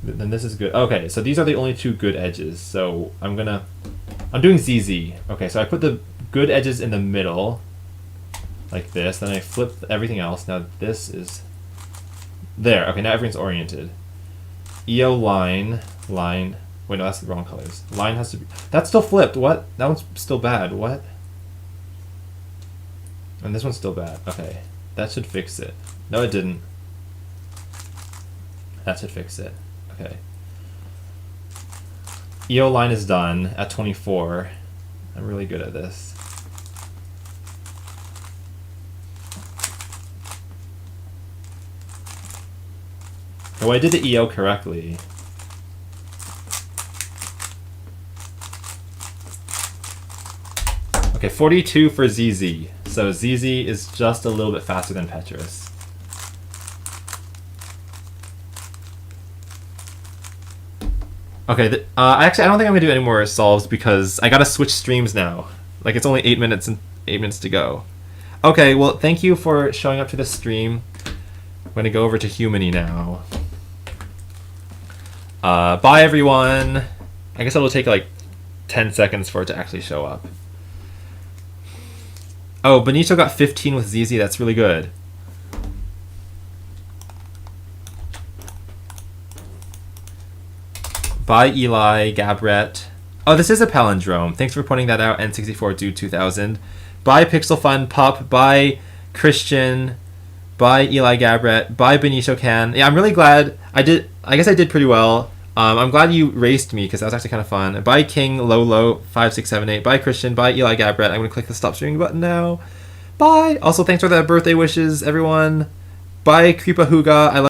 Then this is good. Okay, so these are the only 2 good edges. So I'm doing ZZ. Okay, so I put the good edges in the middle, like this. Then I flip everything else. Now this is there. Okay, now everything's oriented. EO line. Wait, no, that's the wrong colors. Line has to be. That's still flipped. What? That one's still bad. What? And this one's still bad. Okay, that should fix it. No, it didn't. That should fix it. Okay. EO line is done at 24. I'm really good at this. Oh, I did the EO correctly. Okay, 42 for ZZ. So ZZ is just a little bit faster than Petrus. Okay, actually I don't think I'm gonna do any more solves because I gotta switch streams now. Like, it's only 8 minutes and 8 minutes to go. Okay, well, thank you for showing up to this stream. I'm gonna go over to Humany now. Bye everyone. I guess it'll take like 10 seconds for it to actually show up. Oh, Benicio got 15 with ZZ. That's really good. Bye, Eli Gabret. Oh, this is a palindrome. Thanks for pointing that out, N64 Dude 2000. Bye, Pixel Fun Pup. Bye, Christian. Bye, Eli Gabret. Bye, Benicio Can. Yeah, I'm really glad I guess I did pretty well. I'm glad you raced me because that was actually kind of fun. Bye, King Lolo 5678. Bye, Christian. Bye, Eli Gabret. I'm going to click the stop streaming button now. Bye. Also, thanks for the birthday wishes, everyone. Bye, Creepa Huga. I love